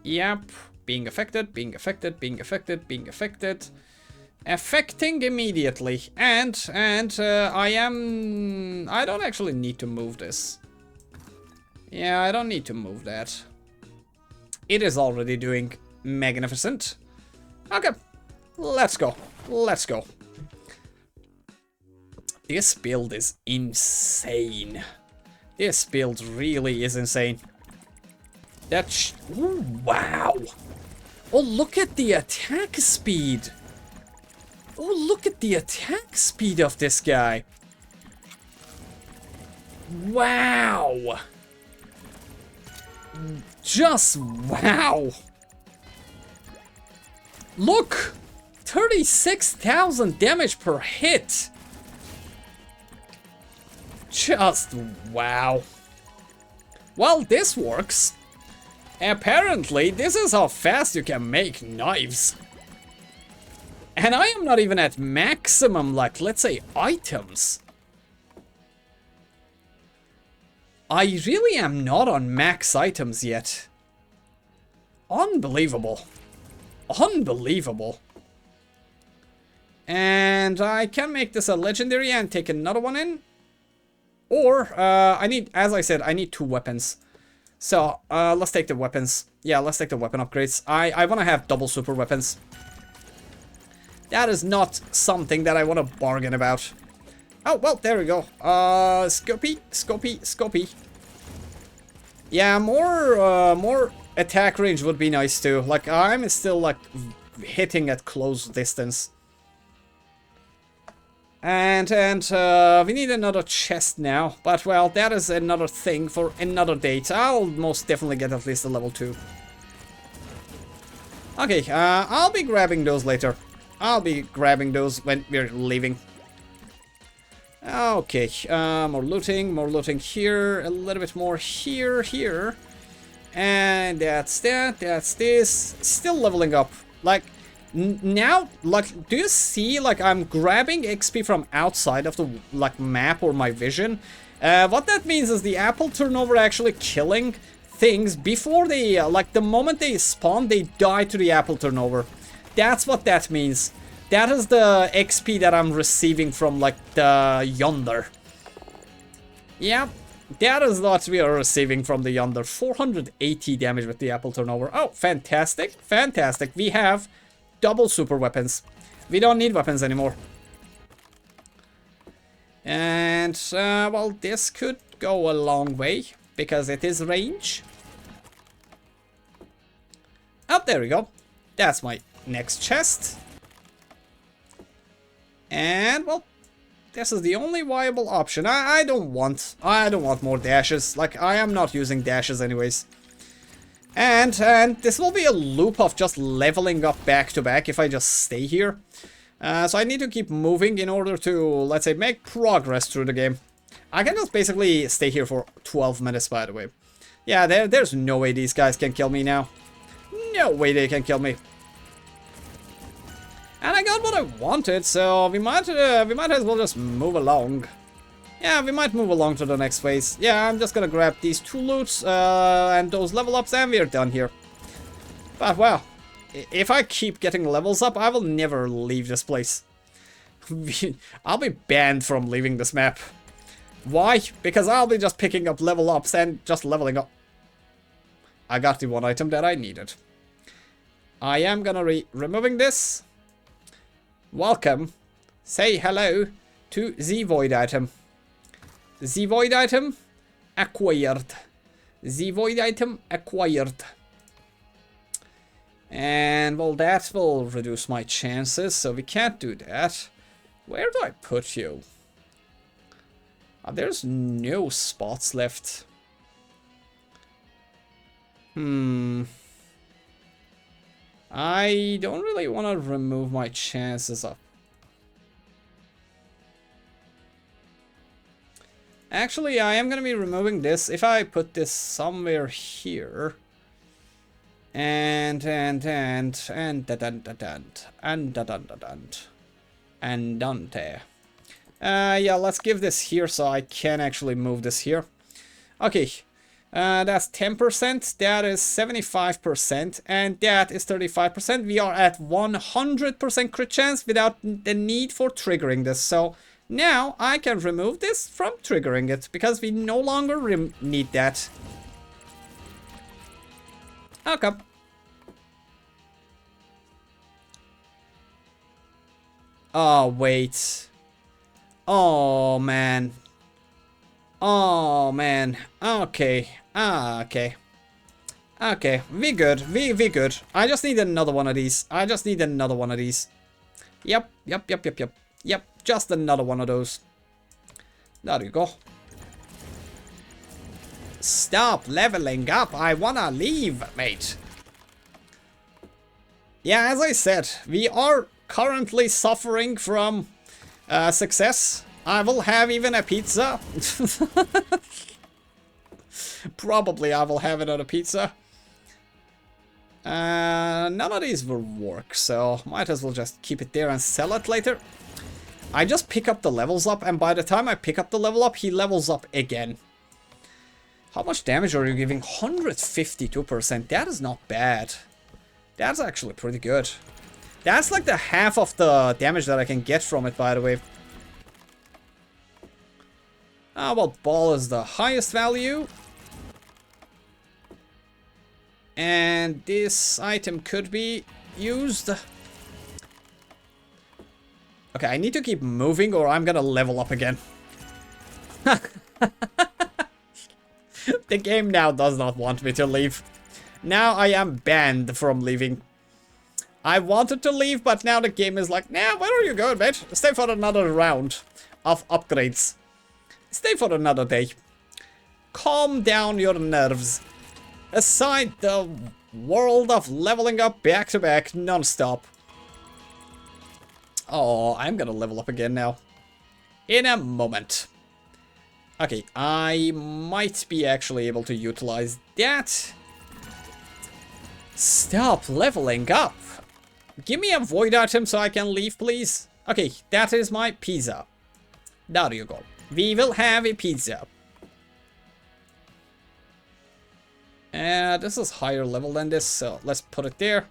Yep. Being affected, being affected, being affected, being affected. Affecting immediately. And I don't actually need to move this. Yeah, I don't need to move that. It is already doing magnificent. Okay, let's go. Let's go. This build is insane. This build really is insane. Ooh, wow. Oh, look at the attack speed. Oh, look at the attack speed of this guy. Wow. Just wow. Look, 36,000 damage per hit. Just wow. Well, this works. Apparently, this is how fast you can make knives. And I am not even at maximum, like, let's say, items. I really am not on max items yet. Unbelievable. Unbelievable. And I can make this a legendary and take another one in. Or, I need, as I said, I need 2 weapons. So, let's take the weapons. Yeah, let's take the weapon upgrades. I want to have double super weapons. That is not something that I want to bargain about. Oh, well, there we go. Scopy. Yeah, more attack range would be nice too. Like, I'm still, like, hitting at close distance. And we need another chest now. But, well, that is another thing for another date. I'll most definitely get at least a level 2. Okay, I'll be grabbing those later. I'll be grabbing those when we're leaving. Okay, more looting here, a little bit more here. And that's that, that's this. Still leveling up. Like, now, like, do you see, like, I'm grabbing XP from outside of the, like, map or my vision? What that means is the apple turnover actually killing things before they, like, the moment they spawn, they die to the apple turnover. That's what that means. That is the XP that I'm receiving from, like, the yonder. Yeah, that is what we are receiving from the yonder. 480 damage with the apple turnover. Oh, fantastic, fantastic. We have double super weapons. We don't need weapons anymore. And, well, this could go a long way, because it is range. Oh, there we go. That's my next chest. And, well, this is the only viable option. I don't want more dashes. Like, I am not using dashes anyways. And this will be a loop of just leveling up back to back if I just stay here. So I need to keep moving in order to, let's say, make progress through the game. I can just basically stay here for 12 minutes, by the way. Yeah, there's no way these guys can kill me now. No way they can kill me. And I got what I wanted, so we might as well just move along. Yeah, we might move along to the next phase. Yeah, I'm just gonna grab these 2 loots and those level ups, and we're done here. But well, if I keep getting levels up, I will never leave this place. I'll be banned from leaving this map. Why? Because I'll be just picking up level ups and just leveling up. I got the one item that I needed. I am gonna removing this. Welcome. Say hello to the void item. The void item acquired. The void item acquired. And well, that will reduce my chances, so we can't do that. Where do I put you? There's no spots left. I don't really want to remove my chances up. Actually, I am going to be removing this. If I put this somewhere here. And Dante. Yeah, let's give this here so I can actually move this here. Okay, that's 10%, that is 75%, and that is 35%. We are at 100% crit chance without the need for triggering this. So now I can remove this from triggering it, because we no longer need that. Okay. Oh, wait. Oh, man. Oh, man. Okay. Okay. Okay, we good. We good. I just need another one of these. I just need another one of these. Yep. Yep, just another one of those. There you go. Stop leveling up. I wanna leave, mate. Yeah, as I said, we are currently suffering from success. I will have even a pizza. Probably I will have another pizza. None of these will work, so might as well just keep it there and sell it later. I just pick up the levels up, and by the time I pick up the level up, he levels up again. How much damage are you giving? 152%. That is not bad. That's actually pretty good. That's like the half of the damage that I can get from it, by the way. Well, ball is the highest value. And this item could be used. Okay, I need to keep moving or I'm gonna level up again. The game now does not want me to leave. Now I am banned from leaving. I wanted to leave, but now the game is like, nah, where are you going, mate? Stay for another round of upgrades. Stay for another day. Calm down your nerves. Aside the world of leveling up back to back non-stop. Oh, I'm gonna level up again now. In a moment. Okay, I might be actually able to utilize that. Stop leveling up. Give me a void item so I can leave, please. Okay, that is my pizza. There you go. We will have a pizza. This is higher level than this, so let's put it there.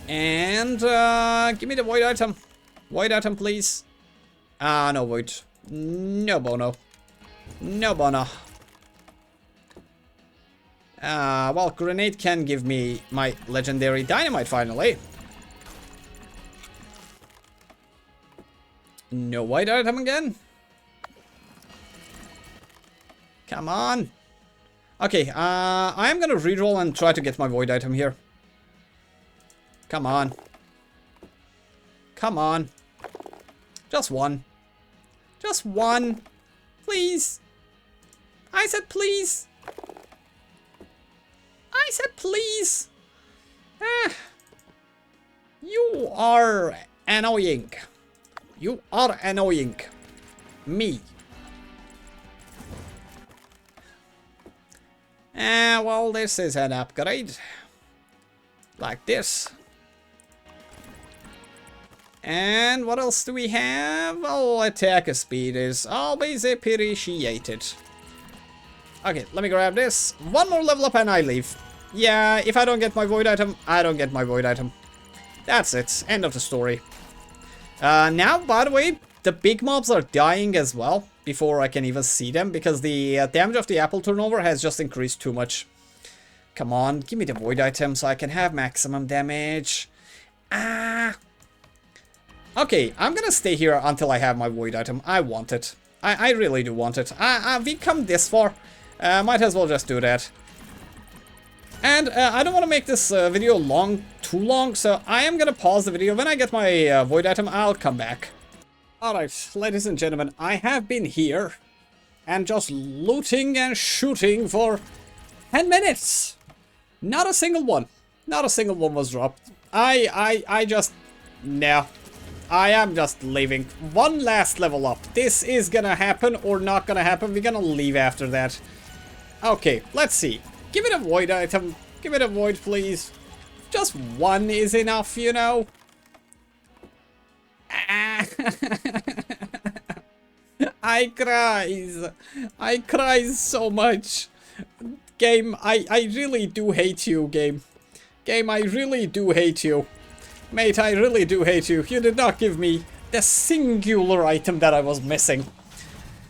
And give me the void item. Void item, please. No void. No bono. No bono. Well, grenade can give me my legendary dynamite finally. No white item again. Come on. Okay, I'm gonna reroll and try to get my void item here. Come on. Come on. Just one. Just one. Please. I said please. I said please. You are annoying. You are annoying. Me. Well, this is an upgrade. Like this. And what else do we have? Oh, attack speed is always appreciated. Okay, let me grab this. One more level up and I leave. Yeah, if I don't get my void item, I don't get my void item. That's it. End of the story. Now, by the way, the big mobs are dying as well before I can even see them because the damage of the apple turnover has just increased too much. Come on, give me the void item so I can have maximum damage. Ah. Okay, I'm gonna stay here until I have my void item. I want it. I really do want it. We come this far. Might as well just do that. And I don't want to make this video too long, so I am gonna pause the video. When I get my void item, I'll come back. Alright, ladies and gentlemen, I have been here and just looting and shooting for 10 minutes. Not a single one. Not a single one was dropped. I just... No. I am just leaving. One last level up. This is gonna happen or not gonna happen. We're gonna leave after that. Okay, let's see. Give it a void item. Give it a void, please. Just one is enough, you know. I cries. I cries so much. Game, I really do hate you, game. Game, I really do hate you. Mate, I really do hate you. You did not give me the singular item that I was missing.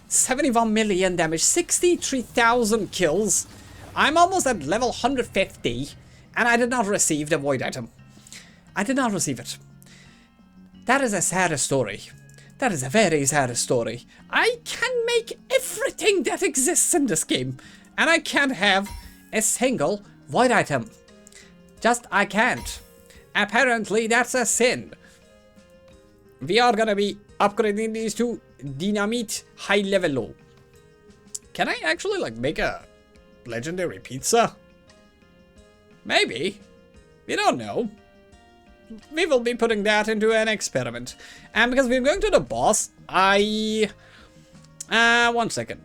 71 million damage, 63,000 kills. I'm almost at level 150, and I did not receive the void item. I did not receive it. That is a sad story. That is a very sad story. I can make everything that exists in this game, and I can't have a single void item. Just, I can't. Apparently, that's a sin. We are gonna be upgrading these to dynamite high level low. Can I actually like make a legendary pizza? Maybe. We don't know. We will be putting that into an experiment. And because we're going to the boss, one second.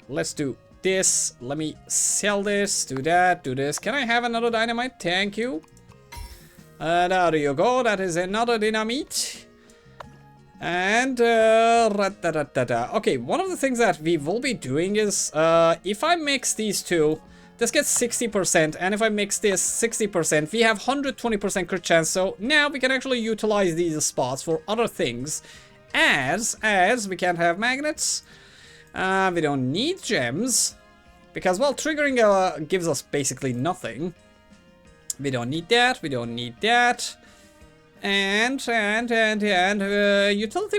Let's do this. Let me sell this, do that, do this. Can I have another dynamite? Thank you. There you go. That is another dynamite. And, okay, one of the things that we will be doing is, if I mix these two, this gets 60%, and if I mix this 60%, we have 120% crit chance, so now we can actually utilize these spots for other things, as we can't have magnets, we don't need gems, because, well, triggering gives us basically nothing. We don't need that, we don't need that. And utility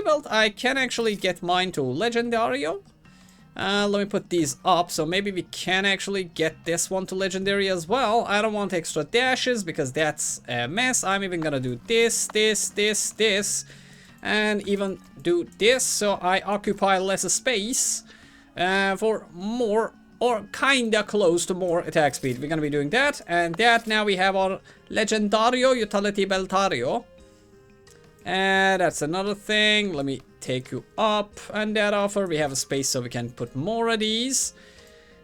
belt, I can actually get mine to legendario. Let me put these up, so maybe we can actually get this one to legendary as well. I don't want extra dashes because that's a mess. I'm even gonna do this, and even do this, so I occupy less space for more, or kinda close to more attack speed. We're gonna be doing that, and that. Now we have our legendario utility beltario. And that's another thing. Let me take you up, and that offer we have a space so we can put more of these.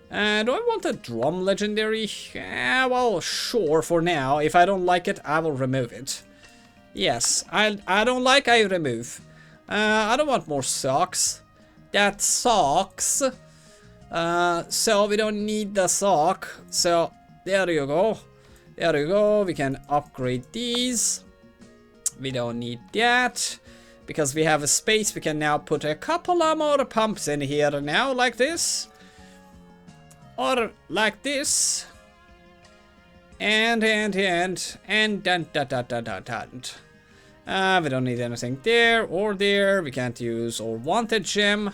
Do I want a drum legendary? Well, sure, for now. If I don't like it, I will remove it. Yes, I don't like, I remove. I don't want more socks. That sucks. So we don't need the sock. So there you go. There you go. We can upgrade these. We don't need that. Because we have a space, we can now put a couple of more pumps in here now, like this. Or like this. And dun. We don't need anything there or there. We can't use or wanted gem.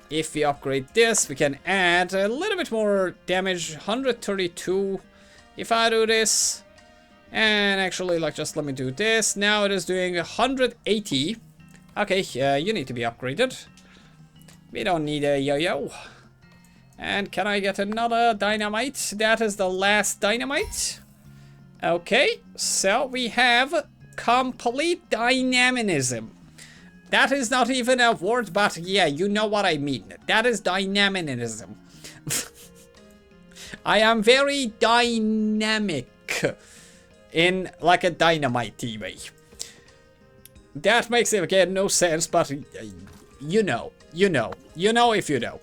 If we upgrade this, we can add a little bit more damage, 132. If I do this, and actually, like, just let me do this. Now it is doing 180. Okay, you need to be upgraded. We don't need a yo-yo. And can I get another dynamite? That is the last dynamite. Okay, so we have complete dynamism. That is not even a word, but yeah, you know what I mean. That is dynamism. I am very dynamic in like a dynamite way. That makes it again no sense, but you know if you know.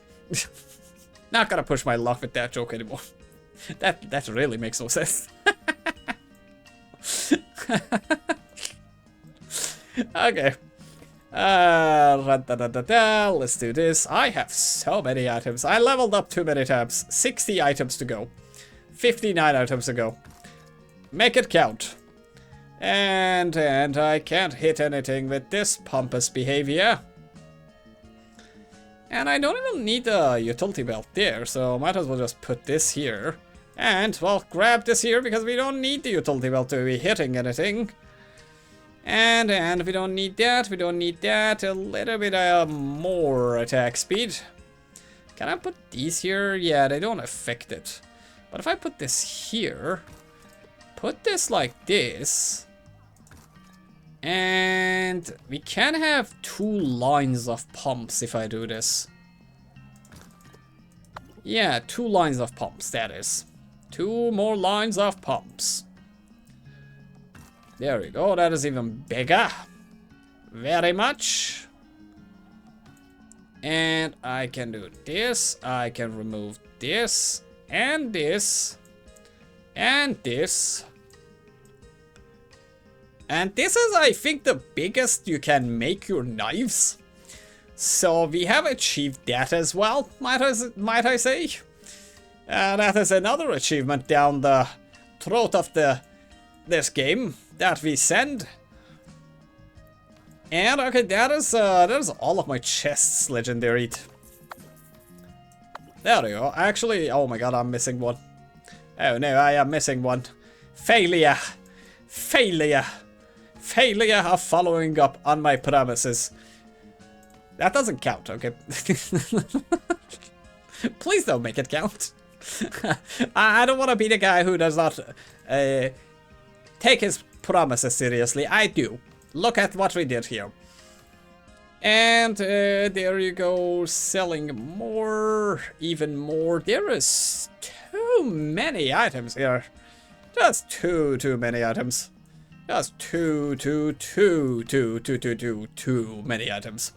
Not gonna push my luck with that joke anymore. That really makes no sense. Okay. Let's do this. I have so many items. I leveled up too many times. 60 items to go. 59 items to go. Make it count. And I can't hit anything with this pompous behavior. And I don't even need a utility belt there, so might as well just put this here. And, well, grab this here because we don't need the utility belt to be hitting anything. And we don't need that, we don't need that. A little bit more attack speed. Can I put these here? Yeah, they don't affect it. But if I put this here, put this like this, and we can have 2 lines of pumps if I do this. Yeah, 2 lines of pumps, that is. 2 more lines of pumps. There we go, that is even bigger. Very much. And I can do this. I can remove this. And this. And this. And this is, I think, the biggest you can make your knives. So we have achieved that as well, might I say. That is another achievement down the throat of this game that we send. And okay, that is all of my chests legendary. There we go. Actually, oh my god, I'm missing one. Oh no, I am missing one. Failure. Failure. Failure of following up on my promises. That doesn't count, okay? Please don't make it count. I don't want to be the guy who does not take his promises seriously. I do. Look at what we did here. And there you go, selling more, even more. There is too many items here. Just too many items. Just too many items.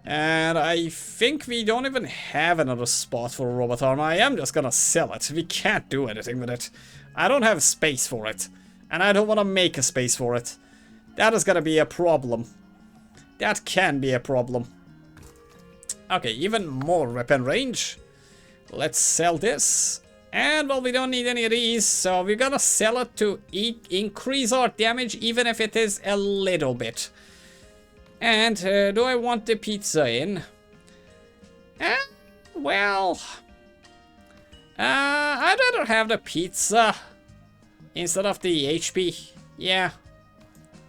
And I think we don't even have another spot for a robot arm. I am just gonna sell it. We can't do anything with it. I don't have space for it. And I don't want to make a space for it. That is gonna be a problem. That can be a problem. Okay, even more weapon range. Let's sell this. And, well, we don't need any of these, so we're gonna sell it to increase our damage, even if it is a little bit. And, do I want the pizza in? Well... I'd rather have the pizza instead of the HP. Yeah.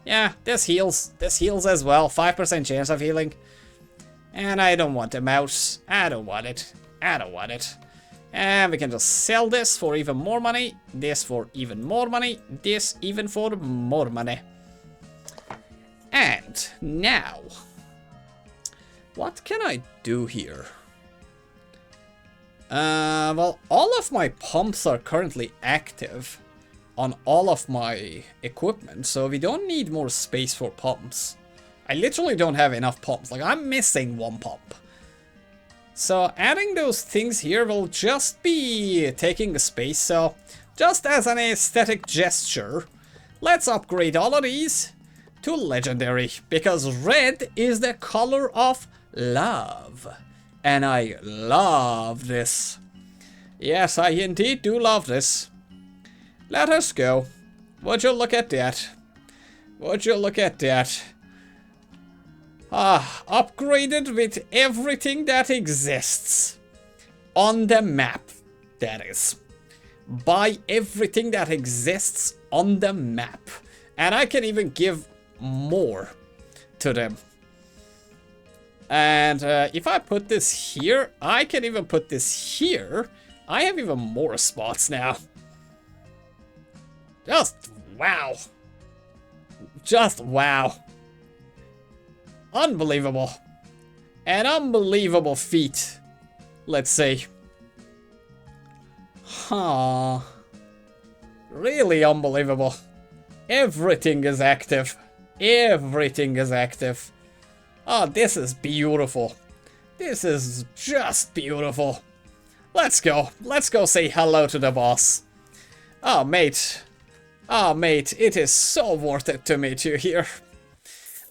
Yeah, this heals. This heals as well. 5% chance of healing. And I don't want the mouse. I don't want it. I don't want it. And we can just sell this for even more money. This for even more money. This even for more money. And now, what can I do here? Well, all of my pumps are currently active on all of my equipment, so we don't need more space for pumps. I literally don't have enough pumps. Like, I'm missing 1 pump. So adding those things here will just be taking the space, so just as an aesthetic gesture, let's upgrade all of these to legendary, because red is the color of love. And I love this. Yes, I indeed do love this. Let us go. Would you look at that? Would you look at that? Ah, upgraded with everything that exists. On the map, that is. Buy everything that exists on the map. And I can even give more to them. And if I put this here, I can even put this here. I have even more spots now. Just wow. Just wow. Unbelievable. An unbelievable feat, let's say. Huh. Really unbelievable. Everything is active. Everything is active. Oh, this is beautiful. This is just beautiful. Let's go. Let's go say hello to the boss. Oh, mate. Oh, mate, it is so worth it to meet you here.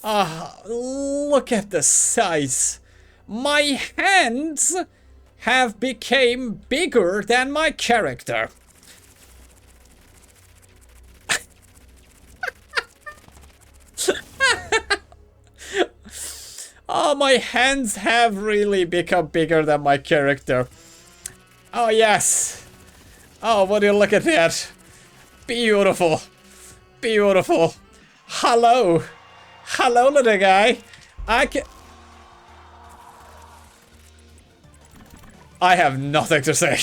Ah, look at the size. My hands have become bigger than my character. Oh, my hands have really become bigger than my character. Oh, yes. Oh, would you look at that? Beautiful. Beautiful. Hello. Hello, little guy. I have nothing to say.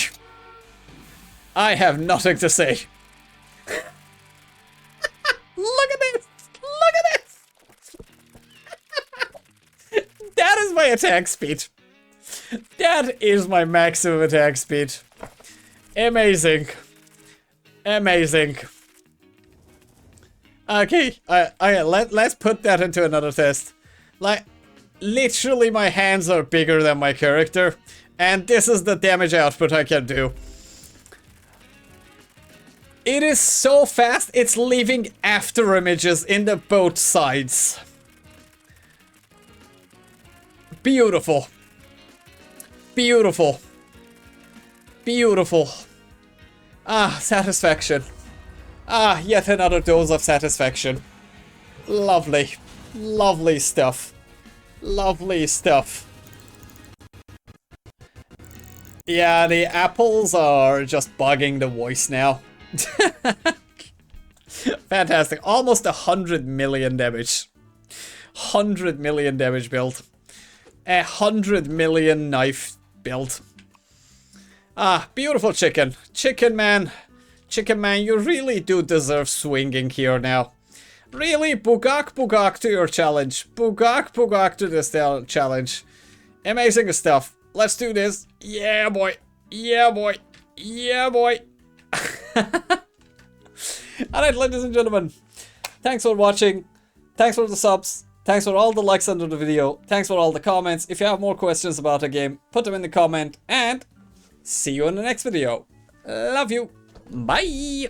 I have nothing to say. Look at this. Look at this. That is my attack speed. That is my maximum attack speed. Amazing. Amazing. Okay, let's put that into another test. Like, literally my hands are bigger than my character, and this is the damage output I can do. It is so fast, it's leaving after images in the both sides. Beautiful. Beautiful. Beautiful. Ah, satisfaction. Ah, yet another dose of satisfaction. Lovely. Lovely stuff. Lovely stuff. Yeah, the apples are just bugging the voice now. Fantastic. Almost 100 million damage. 100 million damage build. 100 million knife build. Ah, beautiful chicken. Chicken man. Chicken man, you really do deserve swinging here now. Really, bugak bugak to your challenge. Bugak bugak to this challenge. Amazing stuff. Let's do this. Yeah, boy. Yeah, boy. Yeah, boy. Alright, ladies and gentlemen. Thanks for watching. Thanks for the subs. Thanks for all the likes under the video. Thanks for all the comments. If you have more questions about the game, put them in the comment. And see you in the next video. Love you. Bye.